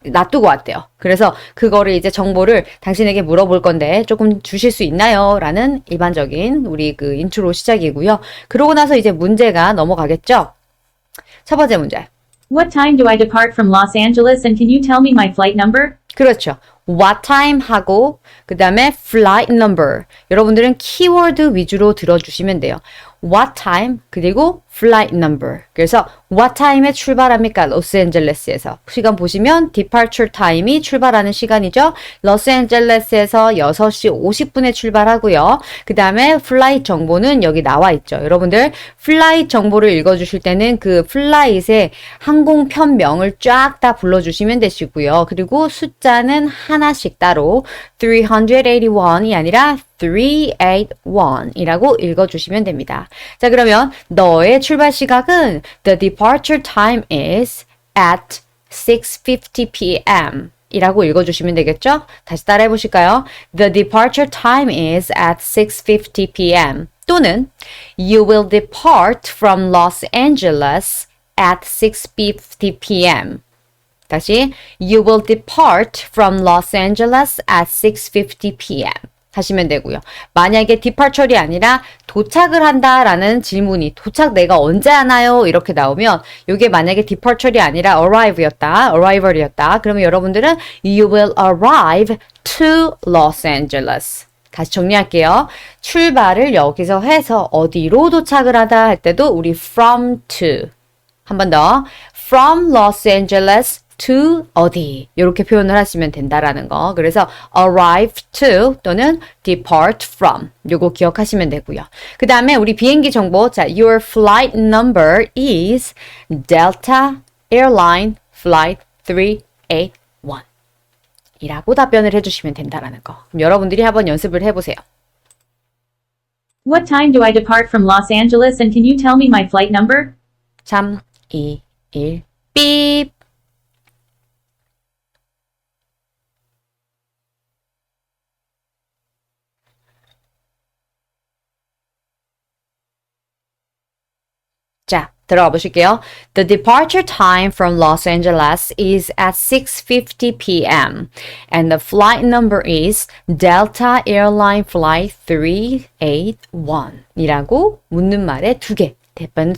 Speaker 1: 놔두고 왔대요. 그래서 그거를 이제 정보를 당신에게 물어볼 건데 조금 주실 수 있나요? 라는 일반적인 우리 그 인트로 시작이고요. 그러고 나서 이제 문제가 넘어가겠죠? 첫 번째 문제.
Speaker 3: What time do I depart from Los Angeles and can you tell me my flight number?
Speaker 1: 그렇죠. What time 하고 그 다음에 flight number. 여러분들은 키워드 위주로 들어주시면 돼요. What time 그리고 flight number. 그래서 what time에 출발합니까? 로스앤젤레스에서. 시간 보시면 departure time이 출발하는 시간이죠. 로스앤젤레스에서 6시 50분에 출발하고요. 그 다음에 flight 정보는 여기 나와 있죠. 여러분들 flight 정보를 읽어주실 때는 그 flight의 항공편명을 쫙 다 불러주시면 되시고요. 그리고 숫자는 하나씩 따로 381이 아니라 381이라고 읽어주시면 됩니다. 자, 그러면 너의 출발 시각은 The departure time is at 6:50 p.m. 이라고 읽어주시면 되겠죠? 다시 따라해 보실까요? The departure time is at 6:50 p.m. 또는 You will depart from Los Angeles at 6:50 p.m. 다시 You will depart from Los Angeles at 6:50 p.m. 하시면 되고요. 만약에 departure이 아니라 도착을 한다라는 질문이 도착 내가 언제 하나요? 이렇게 나오면 이게 만약에 departure이 아니라 arrival이었다. 그러면 여러분들은 You will arrive to Los Angeles. 다시 정리할게요. 출발을 여기서 해서 어디로 도착을 하다 할 때도 우리 from to 한 번 더 from Los Angeles to 어디 이렇게 표현을 하시면 된다라는 거. 그래서 arrive to 또는 depart from 요거 기억하시면 되고요. 그 다음에 우리 비행기 정보 자 your flight number is Delta Airline Flight 381 이라고 답변을 해주시면 된다라는 거. 그럼 여러분들이 한번 연습을 해보세요.
Speaker 3: What time do I depart from Los Angeles and can you tell me my flight number?
Speaker 1: 3, 2, 1, 삐 자, 들어가 보실게요. The departure time from Los Angeles is at 6:50 p.m. and the flight number is Delta Airline Flight 381 이라고 묻는 말에 두 개.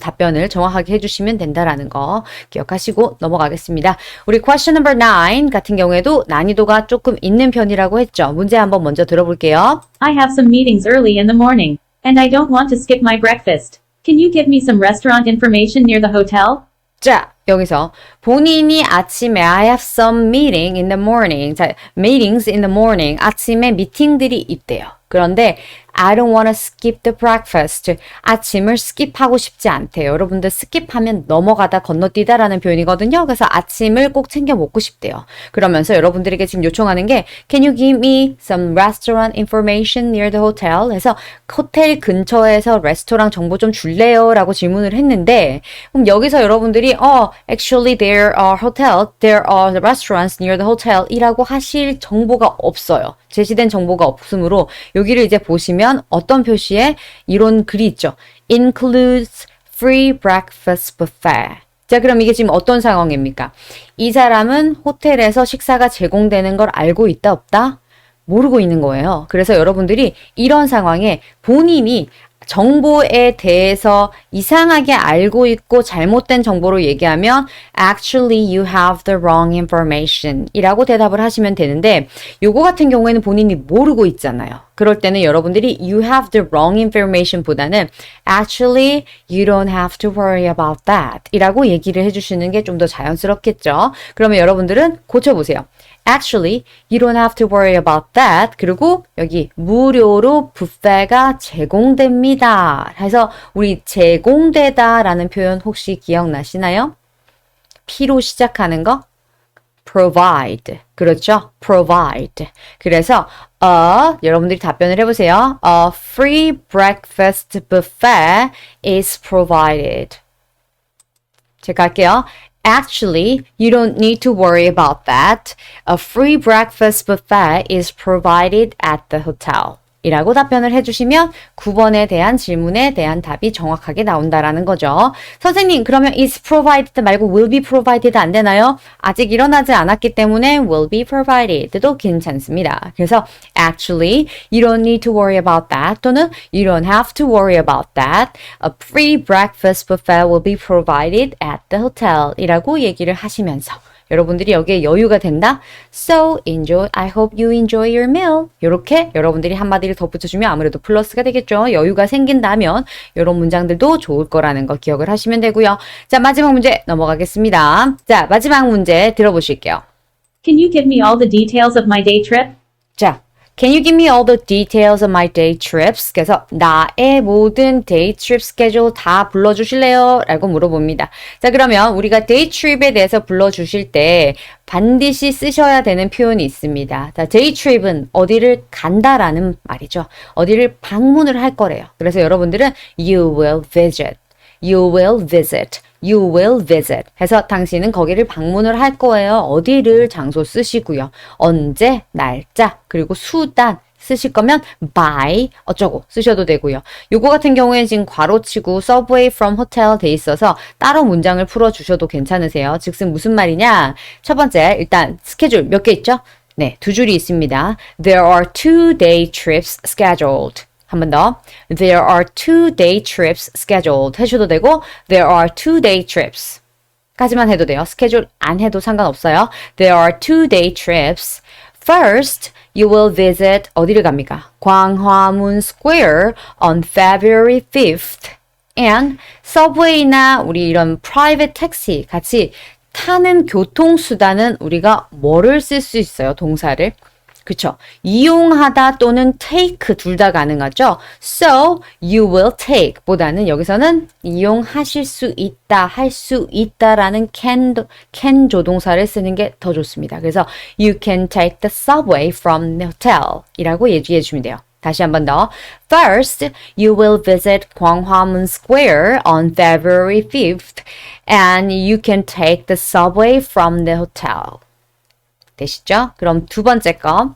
Speaker 1: 답변을 정확하게 해주시면 된다라는 거 기억하시고 넘어가겠습니다. 우리 question number 9 같은 경우에도 난이도가 조금 있는 편이라고 했죠. 문제 한번 먼저 들어볼게요.
Speaker 3: I have some meetings early in the morning, and I don't want to skip my breakfast. Can you give me some restaurant information near the hotel?
Speaker 1: 자, 여기서 본인이 아침에 I have some meeting in the morning. 자, meetings in the morning. 아침에 미팅들이 있대요. 그런데 I don't want to skip the breakfast. 아침을 스킵하고 싶지 않대요. 여러분들 스킵하면 넘어가다 건너뛰다라는 표현이거든요. 그래서 아침을 꼭 챙겨 먹고 싶대요. 그러면서 여러분들에게 지금 요청하는 게 Can you give me some restaurant information near the hotel? 해서 호텔 근처에서 레스토랑 정보 좀 줄래요? 라고 질문을 했는데 그럼 여기서 여러분들이 actually there are restaurants near the hotel 이라고 하실 정보가 없어요. 제시된 정보가 없으므로 여기를 이제 보시면 어떤 표시에 이런 글이 있죠. Includes free breakfast buffet. 자, 그럼 이게 지금 어떤 상황입니까? 이 사람은 호텔에서 식사가 제공되는 걸 알고 있다 없다? 모르고 있는 거예요. 그래서 여러분들이 이런 상황에 본인이 정보에 대해서 이상하게 알고 있고 잘못된 정보로 얘기하면 Actually, you have the wrong information 이라고 대답을 하시면 되는데 요거 같은 경우에는 본인이 모르고 있잖아요. 그럴 때는 여러분들이 You have the wrong information 보다는 Actually, you don't have to worry about that 이라고 얘기를 해주시는 게 좀 더 자연스럽겠죠. 그러면 여러분들은 고쳐보세요. Actually, you don't have to worry about that. 그리고 여기 무료로 뷔페가 제공됩니다. 해서 우리 제공되다라는 표현 혹시 기억나시나요? P로 시작하는 거? provide. 그렇죠? provide. 그래서 여러분들이 답변을 해보세요. A free breakfast buffet is provided. 제가 할게요. Actually, you don't need to worry about that. A free breakfast buffet is provided at the hotel. 이라고 답변을 해주시면 9번에 대한 질문에 대한 답이 정확하게 나온다라는 거죠. 선생님, 그러면 is provided 말고 will be provided 안 되나요? 아직 일어나지 않았기 때문에 will be provided도 괜찮습니다. 그래서 actually, you don't need to worry about that 또는 you don't have to worry about that. A free breakfast buffet will be provided at the hotel 이라고 얘기를 하시면서 여러분들이 여기에 여유가 된다? So enjoy. I hope you enjoy your meal. 이렇게 여러분들이 한마디를 덧붙여주면 아무래도 플러스가 되겠죠. 여유가 생긴다면 이런 문장들도 좋을 거라는 거 기억을 하시면 되고요. 자, 마지막 문제 넘어가겠습니다. 자, 마지막 문제 들어보실게요.
Speaker 3: Can you give me all the details of my day trip?
Speaker 1: 자, Can you give me all the details of my day trips? 그래서 나의 모든 day trip schedule 다 불러주실래요? 라고 물어봅니다. 자, 그러면 우리가 day trip에 대해서 불러주실 때 반드시 쓰셔야 되는 표현이 있습니다. 자, day trip은 어디를 간다라는 말이죠. 어디를 방문을 할 거래요. 그래서 여러분들은 you will visit. You will visit. You will visit. 해서 당신은 거기를 방문을 할 거예요. 어디를 장소 쓰시고요. 언제, 날짜, 그리고 수단 쓰실 거면 by 어쩌고 쓰셔도 되고요. 요거 같은 경우에는 지금 괄호치고 subway from hotel 돼 있어서 따로 문장을 풀어주셔도 괜찮으세요. 즉슨 무슨 말이냐? 첫 번째 일단 스케줄 몇 개 있죠? 네, 두 줄이 있습니다. There are 2-day trips scheduled. 한 번 더. There are 2-day trips scheduled. 해줘도 되고 There are 2-day trips. 까지만 해도 돼요. 스케줄 안 해도 상관없어요. There are 2-day trips. First, you will visit 어디를 갑니까? 광화문 Square on February 5th. And subway나 우리 이런 private taxi 같이 타는 교통수단은 우리가 뭐를 쓸 수 있어요? 동사를. 그쵸? 이용하다 또는 take 둘 다 가능하죠? So, you will take 보다는 여기서는 이용하실 수 있다, 할 수 있다라는 can 조동사를 쓰는 게 더 좋습니다. 그래서 you can take the subway from the hotel 이라고 얘기해 주면 돼요. 다시 한 번 더. First, you will visit 광화문 Square on February 5th and you can take the subway from the hotel. 되시죠? 그럼 두 번째 거.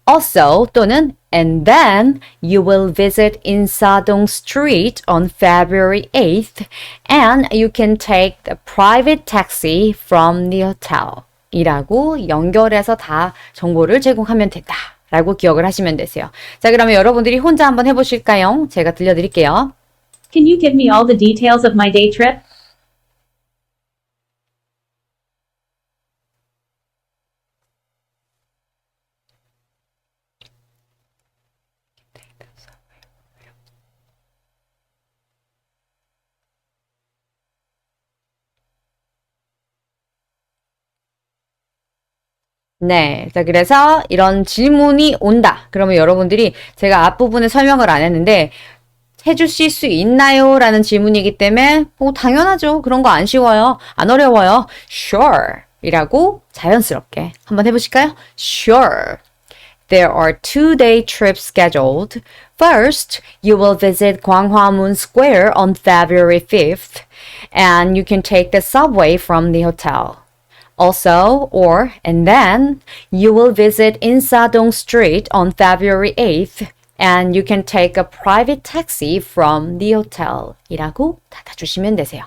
Speaker 1: Also 또는 and then you will visit 인사동 Street on February 8th and you can take the private taxi from the hotel. 이라고 연결해서 다 정보를 제공하면 된다. 라고 기억을 하시면 되세요. 자, 그러면 여러분들이 혼자 한번 해보실까요? 제가 들려드릴게요.
Speaker 3: Can you give me all the details of my day trip?
Speaker 1: 네. 자, 그래서 이런 질문이 온다. 그러면 여러분들이 제가 앞부분에 설명을 안 했는데 해주실 수 있나요? 라는 질문이기 때문에 당연하죠. 그런 거 안 쉬워요. 안 어려워요. Sure. 이라고 자연스럽게 한번 해보실까요? Sure. There are 2-day trips scheduled. First, you will visit 광화문 Square on February 5th, and you can take the subway from the hotel. Also, or, and then, you will visit 인사동 Street on February 8th, and you can take a private taxi from the hotel. 이라고 닫아주시면 되세요.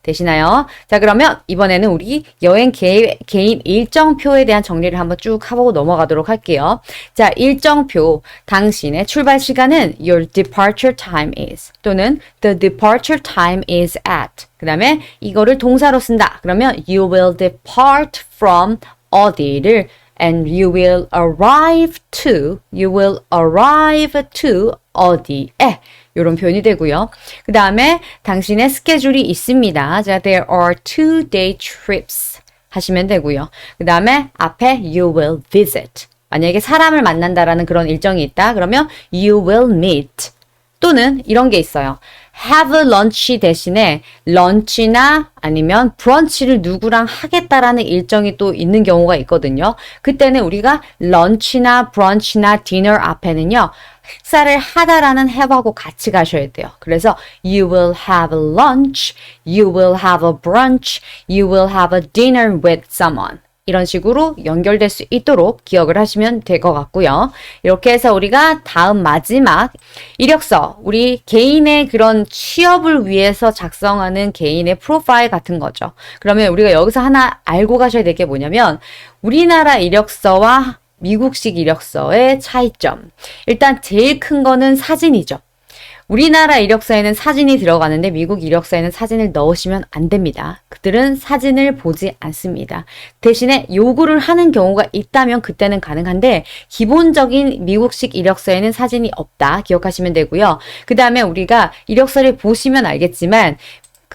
Speaker 1: 되시나요? 자, 그러면 이번에는 우리 여행 개인 일정표에 대한 정리를 한번 쭉 하고 넘어가도록 할게요. 자, 일정표. 당신의 출발 시간은 your departure time is 또는 the departure time is at. 그 다음에 이거를 동사로 쓴다. 그러면 you will depart from 어디를 and you will arrive to 어디에 이런 표현이 되고요. 그 다음에 당신의 스케줄이 있습니다. 자, there are 2-day trips 하시면 되고요. 그 다음에 앞에 you will visit. 만약에 사람을 만난다라는 그런 일정이 있다. 그러면 you will meet. 또는 이런 게 있어요. have lunch 대신에 런치나 아니면 브런치를 누구랑 하겠다라는 일정이 또 있는 경우가 있거든요. 그때는 우리가 런치나 브런치나 디너 앞에는요. 식사를 하다라는 have하고 같이 가셔야 돼요. 그래서 you will have a lunch, you will have a brunch, you will have a dinner with someone. 이런 식으로 연결될 수 있도록 기억을 하시면 될 것 같고요. 이렇게 해서 우리가 다음 마지막 이력서, 우리 개인의 그런 취업을 위해서 작성하는 개인의 프로파일 같은 거죠. 그러면 우리가 여기서 하나 알고 가셔야 될 게 뭐냐면 우리나라 이력서와 미국식 이력서의 차이점. 일단 제일 큰 거는 사진이죠. 우리나라 이력서에는 사진이 들어가는데 미국 이력서에는 사진을 넣으시면 안 됩니다. 그들은 사진을 보지 않습니다. 대신에 요구를 하는 경우가 있다면 그때는 가능한데 기본적인 미국식 이력서에는 사진이 없다. 기억하시면 되고요. 그 다음에 우리가 이력서를 보시면 알겠지만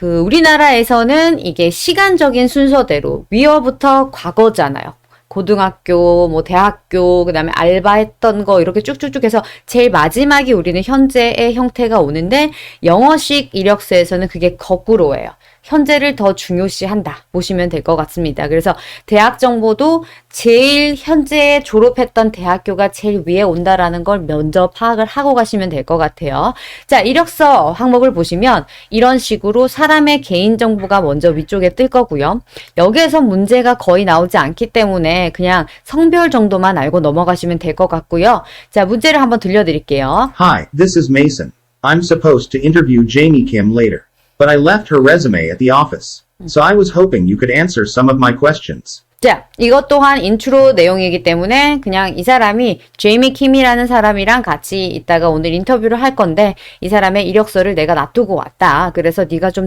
Speaker 1: 우리나라에서는 이게 시간적인 순서대로 위어부터 과거잖아요. 고등학교, 대학교, 그 다음에 알바했던 거 이렇게 쭉쭉쭉 해서 제일 마지막이 우리는 현재의 형태가 오는데 영어식 이력서에서는 그게 거꾸로예요. 현재를 더 중요시한다 보시면 될 것 같습니다. 그래서 대학 정보도 제일 현재 졸업했던 대학교가 제일 위에 온다라는 걸 먼저 파악을 하고 가시면 될 것 같아요. 자, 이력서 항목을 보시면 이런 식으로 사람의 개인정보가 먼저 위쪽에 뜰 거고요. 여기에서 문제가 거의 나오지 않기 때문에 그냥 성별 정도만 알고 넘어가시면 될 것 같고요. 자, 문제를 한번 들려드릴게요.
Speaker 2: Hi, this is Mason. I'm supposed to interview Jamie Kim later, but I left her resume at the office. So I was hoping you could answer some of my questions.
Speaker 1: 자, 이것 또한 인트로 내용이기 때문에 그냥 이 사람이 제이미 킴이라는 사람이랑 같이 있다가 오늘 인터뷰를 할 건데 이 사람의 이력서를 내가 놔두고 왔다. 그래서 네가 좀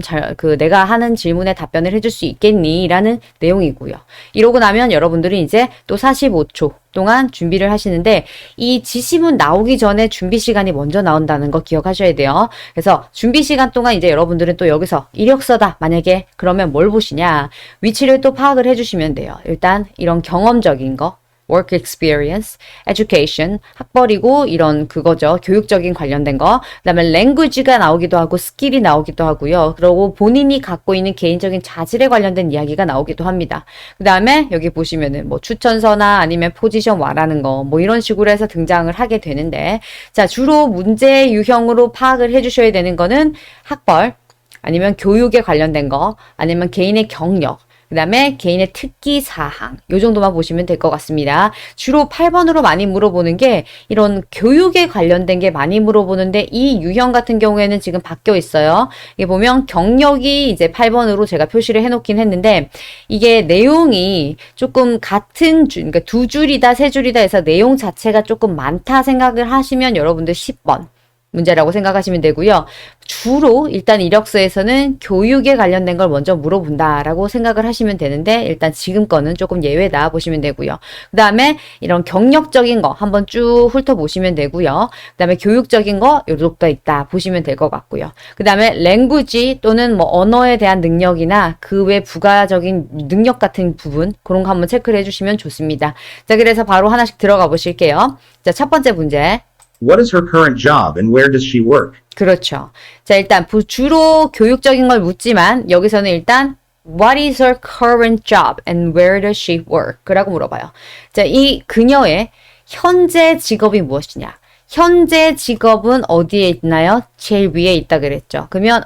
Speaker 1: 내가 하는 질문에 답변을 해줄 수 있겠니? 라는 내용이고요. 이러고 나면 여러분들이 이제 또 45초 동안 준비를 하시는데 이 지시문 나오기 전에 준비 시간이 먼저 나온다는 거 기억하셔야 돼요. 그래서 준비 시간 동안 이제 여러분들은 또 여기서 이력서다. 만약에 그러면 뭘 보시냐? 위치를 또 파악을 해주시면 돼요. 일단 이런 경험적인 거, work experience, education, 학벌이고 이런 그거죠. 교육적인 관련된 거. 그다음에 language가 나오기도 하고 스킬이 나오기도 하고요. 그리고 본인이 갖고 있는 개인적인 자질에 관련된 이야기가 나오기도 합니다. 그다음에 여기 보시면은 뭐 추천서나 아니면 포지션 와라는 거 뭐 이런 식으로 해서 등장을 하게 되는데 자, 주로 문제 유형으로 파악을 해 주셔야 되는 거는 학벌 아니면 교육에 관련된 거 아니면 개인의 경력 그 다음에 개인의 특기 사항 요 정도만 보시면 될 것 같습니다. 주로 8번으로 많이 물어보는 게 이런 교육에 관련된 게 많이 물어보는데 이 유형 같은 경우에는 지금 바뀌어 있어요. 이게 보면 경력이 이제 8번으로 제가 표시를 해놓긴 했는데 이게 내용이 조금 같은 그러니까 두 줄이다 세 줄이다 해서 내용 자체가 조금 많다 생각을 하시면 여러분들 10번 문제라고 생각하시면 되고요. 주로 일단 이력서에서는 교육에 관련된 걸 먼저 물어본다라고 생각을 하시면 되는데 일단 지금 거는 조금 예외다 보시면 되고요. 그 다음에 이런 경력적인 거 한번 쭉 훑어보시면 되고요. 그 다음에 교육적인 거 요렇게 있다 보시면 될 것 같고요. 그 다음에 language 또는 뭐 언어에 대한 능력이나 그 외 부가적인 능력 같은 부분 그런 거 한번 체크를 해주시면 좋습니다. 자, 그래서 바로 하나씩 들어가 보실게요. 자, 첫 번째 문제.
Speaker 2: What is her current job and where does she work?
Speaker 1: 그렇죠. 자, 일단 주로 교육적인 걸 묻지만 여기서는 일단 What is her current job and where does she work? 라고 물어봐요. 자, 이 그녀의 현재 직업이 무엇이냐? 현재 직업은 어디에 있나요? 제일 위에 있다 그랬죠. 그러면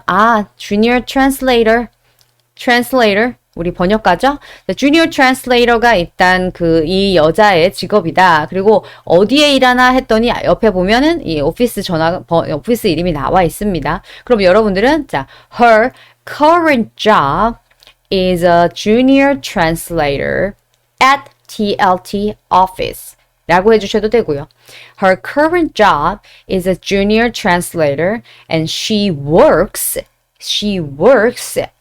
Speaker 1: junior translator 우리 번역가죠? 주니어 트랜슬레이터가 일단 이 여자의 직업이다. 그리고 어디에 일하나 했더니 옆에 보면은 이 오피스 이름이 나와 있습니다. 그럼 여러분들은 자, her current job is a junior translator at TLT office. 라고 해주셔도 되고요. Her current job is a junior translator and she works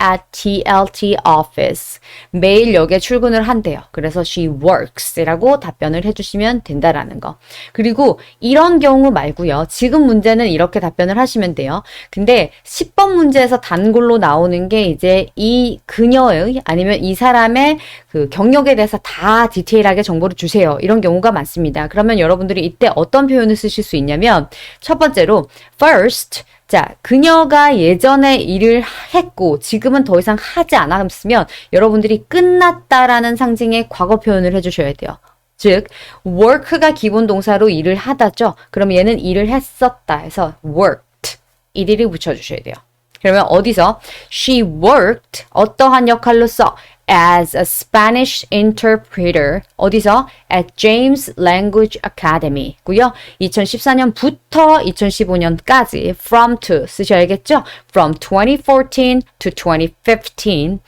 Speaker 1: at TLT office. 매일 역에 출근을 한대요. 그래서 she works라고 답변을 해주시면 된다라는 거. 그리고 이런 경우 말고요. 지금 문제는 이렇게 답변을 하시면 돼요. 근데 10번 문제에서 단골로 나오는 게 이제 이 그녀의 아니면 이 사람의 그 경력에 대해서 다 디테일하게 정보를 주세요. 이런 경우가 많습니다. 그러면 여러분들이 이때 어떤 표현을 쓰실 수 있냐면 첫 번째로 first 자, 그녀가 예전에 일을 했고 지금은 더 이상 하지 않았으면 여러분들이 끝났다라는 상징의 과거 표현을 해주셔야 돼요. 즉, work가 기본 동사로 일을 하다죠. 그럼 얘는 일을 했었다 해서 worked 이리를 붙여주셔야 돼요. 그러면 어디서 she worked 어떠한 역할로서 as a Spanish interpreter 어디서 at James Language Academy 고요. 2014년부터 2015년까지 from to 쓰셔야겠죠. From 2014 to 2015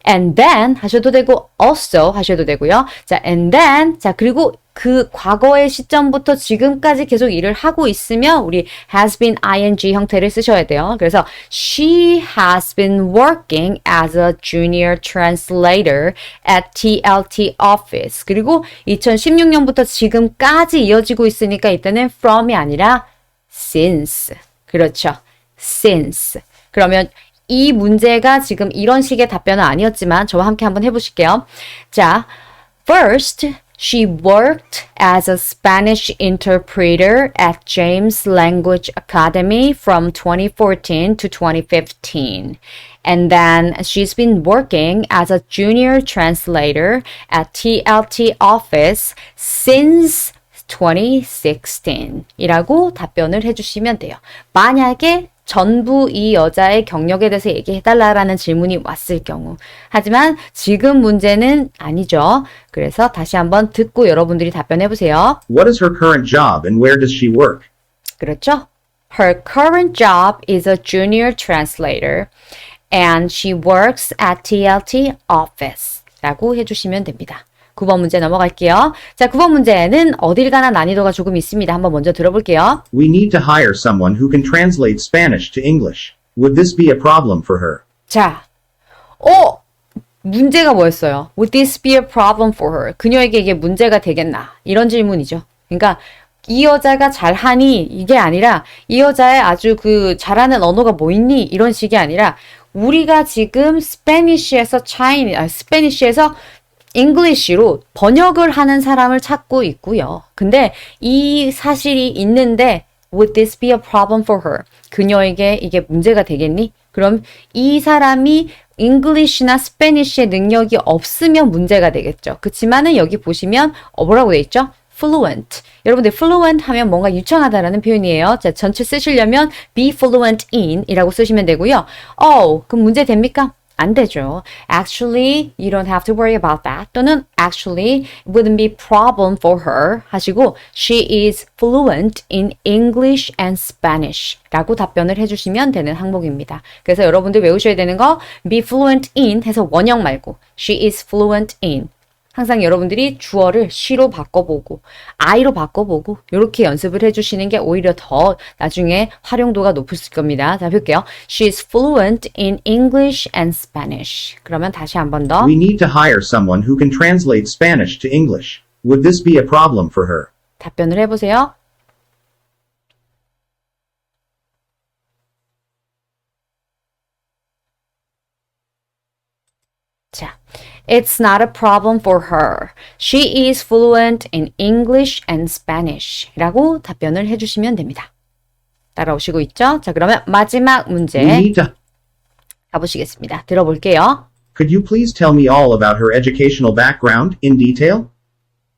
Speaker 1: and then 하셔도 되고 also 하셔도 되고요. 자, and then 자, 그리고 그 과거의 시점부터 지금까지 계속 일을 하고 있으면 우리 has been ing 형태를 쓰셔야 돼요. 그래서 she has been working as a junior translator at TLT office. 그리고 2016년부터 지금까지 이어지고 있으니까 이때는 from이 아니라 since. 그렇죠. since. 그러면 이 문제가 지금 이런 식의 답변은 아니었지만 저와 함께 한번 해보실게요. 자, first She worked as a Spanish interpreter at James Language Academy from 2014 to 2015. And then she's been working as a junior translator at TLT office since 2016 이라고 답변을 해주시면 돼요. 만약에 전부 이 여자의 경력에 대해서 얘기해달라라는 질문이 왔을 경우. 하지만 지금 문제는 아니죠. 그래서 다시 한번 듣고 여러분들이 답변해보세요.
Speaker 2: What is her current job and where does she work?
Speaker 1: 그렇죠? Her current job is a junior translator and she works at TLT office 라고 해주시면 됩니다. 9번 문제 넘어갈게요. 자, 9번 문제는 어딜 가나 난이도가 조금 있습니다. 한번 먼저 들어볼게요.
Speaker 2: We need to hire someone who can translate Spanish to English. Would this be a problem for her?
Speaker 1: 자, 문제가 뭐였어요? Would this be a problem for her? 그녀에게 이게 문제가 되겠나? 이런 질문이죠. 그러니까 이 여자가 잘하니? 이게 아니라 이 여자의 아주 그 잘하는 언어가 뭐 있니? 이런 식이 아니라 우리가 지금 스페니쉬에서 스페니쉬에서 English로 번역을 하는 사람을 찾고 있고요. 근데 이 사실이 있는데 Would this be a problem for her? 그녀에게 이게 문제가 되겠니? 그럼 이 사람이 English나 Spanish의 능력이 없으면 문제가 되겠죠. 그치만은 여기 보시면 뭐라고 돼 있죠? fluent. 여러분들 fluent 하면 뭔가 유창하다라는 표현이에요. 자, 전체 쓰시려면 be fluent in 이라고 쓰시면 되고요. 그럼 문제 됩니까? 안 되죠. Actually, you don't have to worry about that. 또는 actually, it wouldn't be a problem for her 하시고 she is fluent in English and Spanish 라고 답변을 해주시면 되는 항목입니다. 그래서 여러분들 외우셔야 되는 거 be fluent in 해서 원형 말고 she is fluent in 항상 여러분들이 주어를 she로 바꿔보고 I로 바꿔보고 이렇게 연습을 해주시는 게 오히려 더 나중에 활용도가 높을 겁니다. 자, 볼게요. She is fluent in English and Spanish. 그러면 다시 한 번 더.
Speaker 2: We need to hire someone who can translate Spanish to English. Would this be a problem for her?
Speaker 1: 답변을 해보세요. 자, It's not a problem for her. She is fluent in English and Spanish. 라고 답변을 해주시면 됩니다. 따라오시고 있죠? 자, 그러면 마지막 문제
Speaker 2: We need to.
Speaker 1: 가보시겠습니다. 들어볼게요.
Speaker 2: Could you please tell me all about her educational background in detail?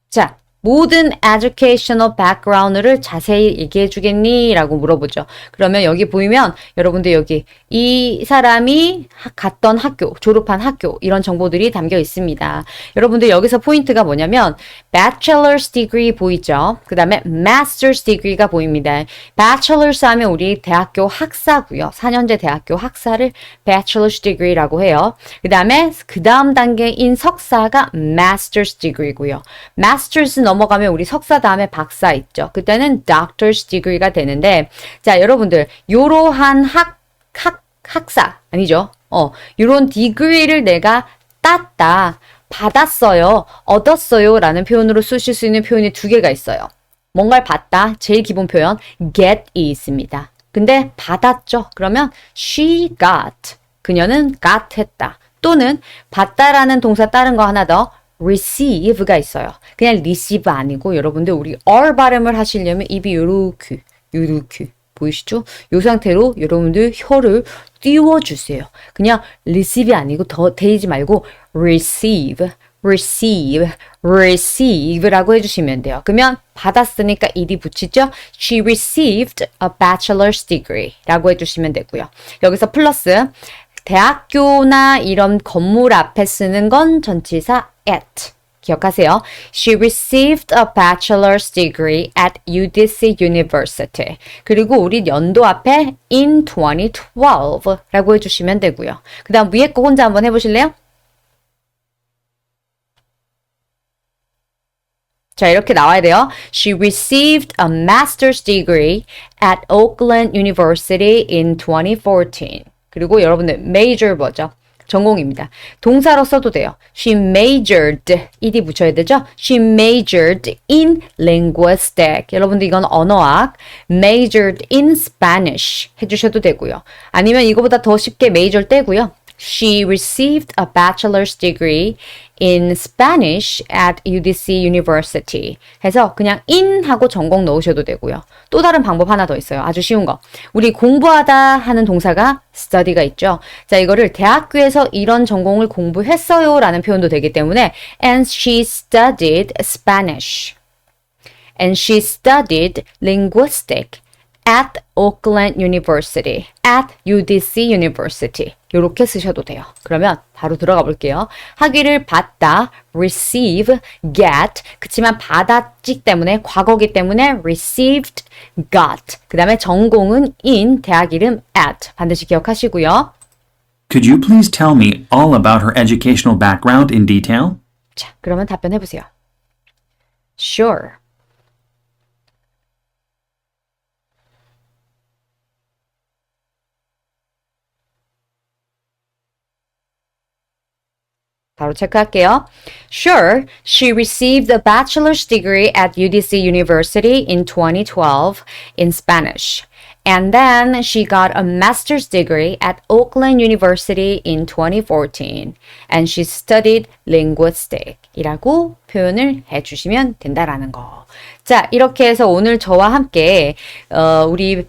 Speaker 1: 자, 모든 educational background를 자세히 얘기해 주겠니? 라고 물어보죠. 그러면 여기 보이면 여러분들 여기 이 사람이 갔던 학교, 졸업한 학교 이런 정보들이 담겨 있습니다. 여러분들 여기서 포인트가 뭐냐면 bachelor's degree 보이죠? 그 다음에 master's degree가 보입니다. bachelor's 하면 우리 대학교 학사고요. 4년제 대학교 학사를 bachelor's degree라고 해요. 그 다음에 그 다음 단계인 석사가 master's degree고요. master's 넘어가면 우리 석사 다음에 박사 있죠. 그때는 doctor's degree가 되는데 자 여러분들 요러한 학사 아니죠. 요런 degree를 내가 땄다, 받았어요, 얻었어요 라는 표현으로 쓰실 수 있는 표현이 두 개가 있어요. 뭔가를 받다, 제일 기본 표현 get이 있습니다. 근데 받았죠. 그러면 she got, 그녀는 got 했다. 또는 받다라는 동사 다른 거 하나 더 receive가 있어요. 그냥 receive 아니고 여러분들 우리 R 발음을 하시려면 입이 요렇게 보이시죠? 이 상태로 여러분들 혀를 띄워주세요. 그냥 receive 아니고 더 데이지 말고 receive라고 해주시면 돼요. 그러면 받았으니까 ed이 붙이죠? She received a bachelor's degree 라고 해주시면 되고요. 여기서 플러스 대학교나 이런 건물 앞에 쓰는 건 전치사 at. 기억하세요. She received a bachelor's degree at UDC University. 그리고 우리 연도 앞에 in 2012 라고 해주시면 되고요. 그 다음 위에 거 혼자 한번 해보실래요? 자, 이렇게 나와야 돼요. She received a master's degree at Oakland University in 2014. 그리고 여러분들 major 뭐죠? 전공입니다. 동사로 써도 돼요. She majored, ed 붙여야 되죠? She majored in linguistics. 여러분들 이건 언어학. majored in Spanish 해주셔도 되고요. 아니면 이거보다 더 쉽게 major 떼고요. She received a bachelor's degree in Spanish at UDC University. 해서 그냥 in 하고 전공 넣으셔도 되고요. 또 다른 방법 하나 더 있어요. 아주 쉬운 거. 우리 공부하다 하는 동사가 study가 있죠. 자, 이거를 대학교에서 이런 전공을 공부했어요 라는 표현도 되기 때문에 and she studied Spanish. And she studied linguistics at Oakland University, at UDC University. 이렇게 쓰셔도 돼요. 그러면 바로 들어가 볼게요. 학위를 받다, receive, get. 그치만 받았기 때문에 과거기 때문에 received, got. 그 다음에 전공은 in, 대학 이름 at. 반드시 기억하시고요.
Speaker 4: Could you please tell me all about her educational background in detail?
Speaker 1: 자, 그러면 답변해 보세요. Sure. 바로 체크할게요. Sure, she received a bachelor's degree at UDC University in 2012 in Spanish. And then she got a master's degree at Oakland University in 2014. And she studied linguistics. 이라고 표현을 해주시면 된다라는 거. 자, 이렇게 해서 오늘 저와 함께 우리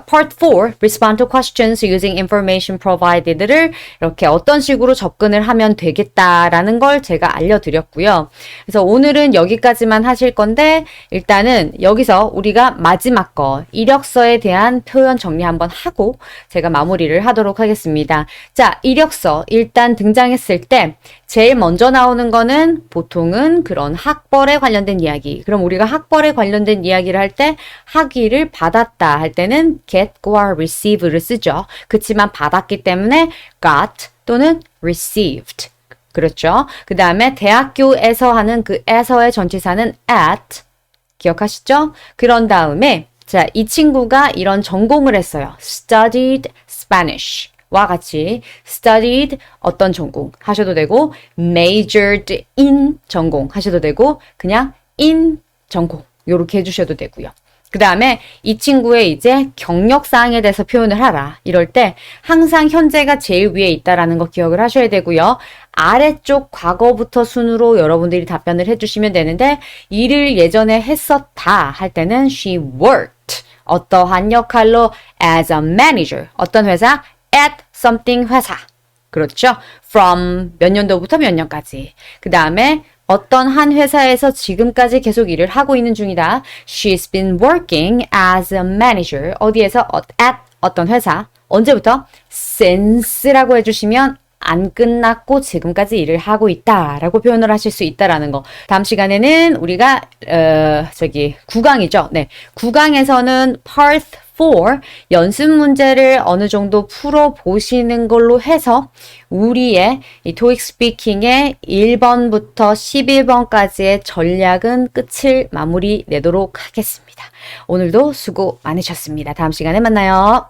Speaker 1: Part 4, Respond to Questions Using Information Provided를 이렇게 어떤 식으로 접근을 하면 되겠다라는 걸 제가 알려드렸고요. 그래서 오늘은 여기까지만 하실 건데 일단은 여기서 우리가 마지막 거 이력서에 대한 표현 정리 한번 하고 제가 마무리를 하도록 하겠습니다. 자, 이력서 일단 등장했을 때 제일 먼저 나오는 거는 보통은 그런 학벌에 관련된 이야기. 그럼 우리가 학벌에 관련된 이야기를 할 때 학위를 받았다 할 때는 get과 receive를 쓰죠. 그치만 받았기 때문에 got 또는 received. 그렇죠. 그 다음에 대학교에서 하는 그 에서의 전치사는 at. 기억하시죠? 그런 다음에 자, 이 친구가 이런 전공을 했어요. studied Spanish. 와 같이 studied 어떤 전공 하셔도 되고 majored in 전공 하셔도 되고 그냥 in 전공 요렇게 해주셔도 되고요. 그 다음에 이 친구의 이제 경력사항에 대해서 표현을 하라. 이럴 때 항상 현재가 제일 위에 있다라는 거 기억을 하셔야 되고요. 아래쪽 과거부터 순으로 여러분들이 답변을 해주시면 되는데 일을 예전에 했었다 할 때는 she worked 어떠한 역할로 as a manager 어떤 회사 at something 회사. 그렇죠? from 몇 년도부터 몇 년까지. 그 다음에 어떤 한 회사에서 지금까지 계속 일을 하고 있는 중이다. She's been working as a manager. 어디에서? at 어떤 회사. 언제부터? since라고 해주시면 안 끝났고 지금까지 일을 하고 있다라고 표현을 하실 수 있다라는 거. 다음 시간에는 우리가 9강이죠. 네, 9강에서는 Part 4 연습 문제를 어느 정도 풀어 보시는 걸로 해서 우리의 이 토익 스피킹의 1번부터 11번까지의 전략은 끝을 마무리 내도록 하겠습니다. 오늘도 수고 많으셨습니다. 다음 시간에 만나요.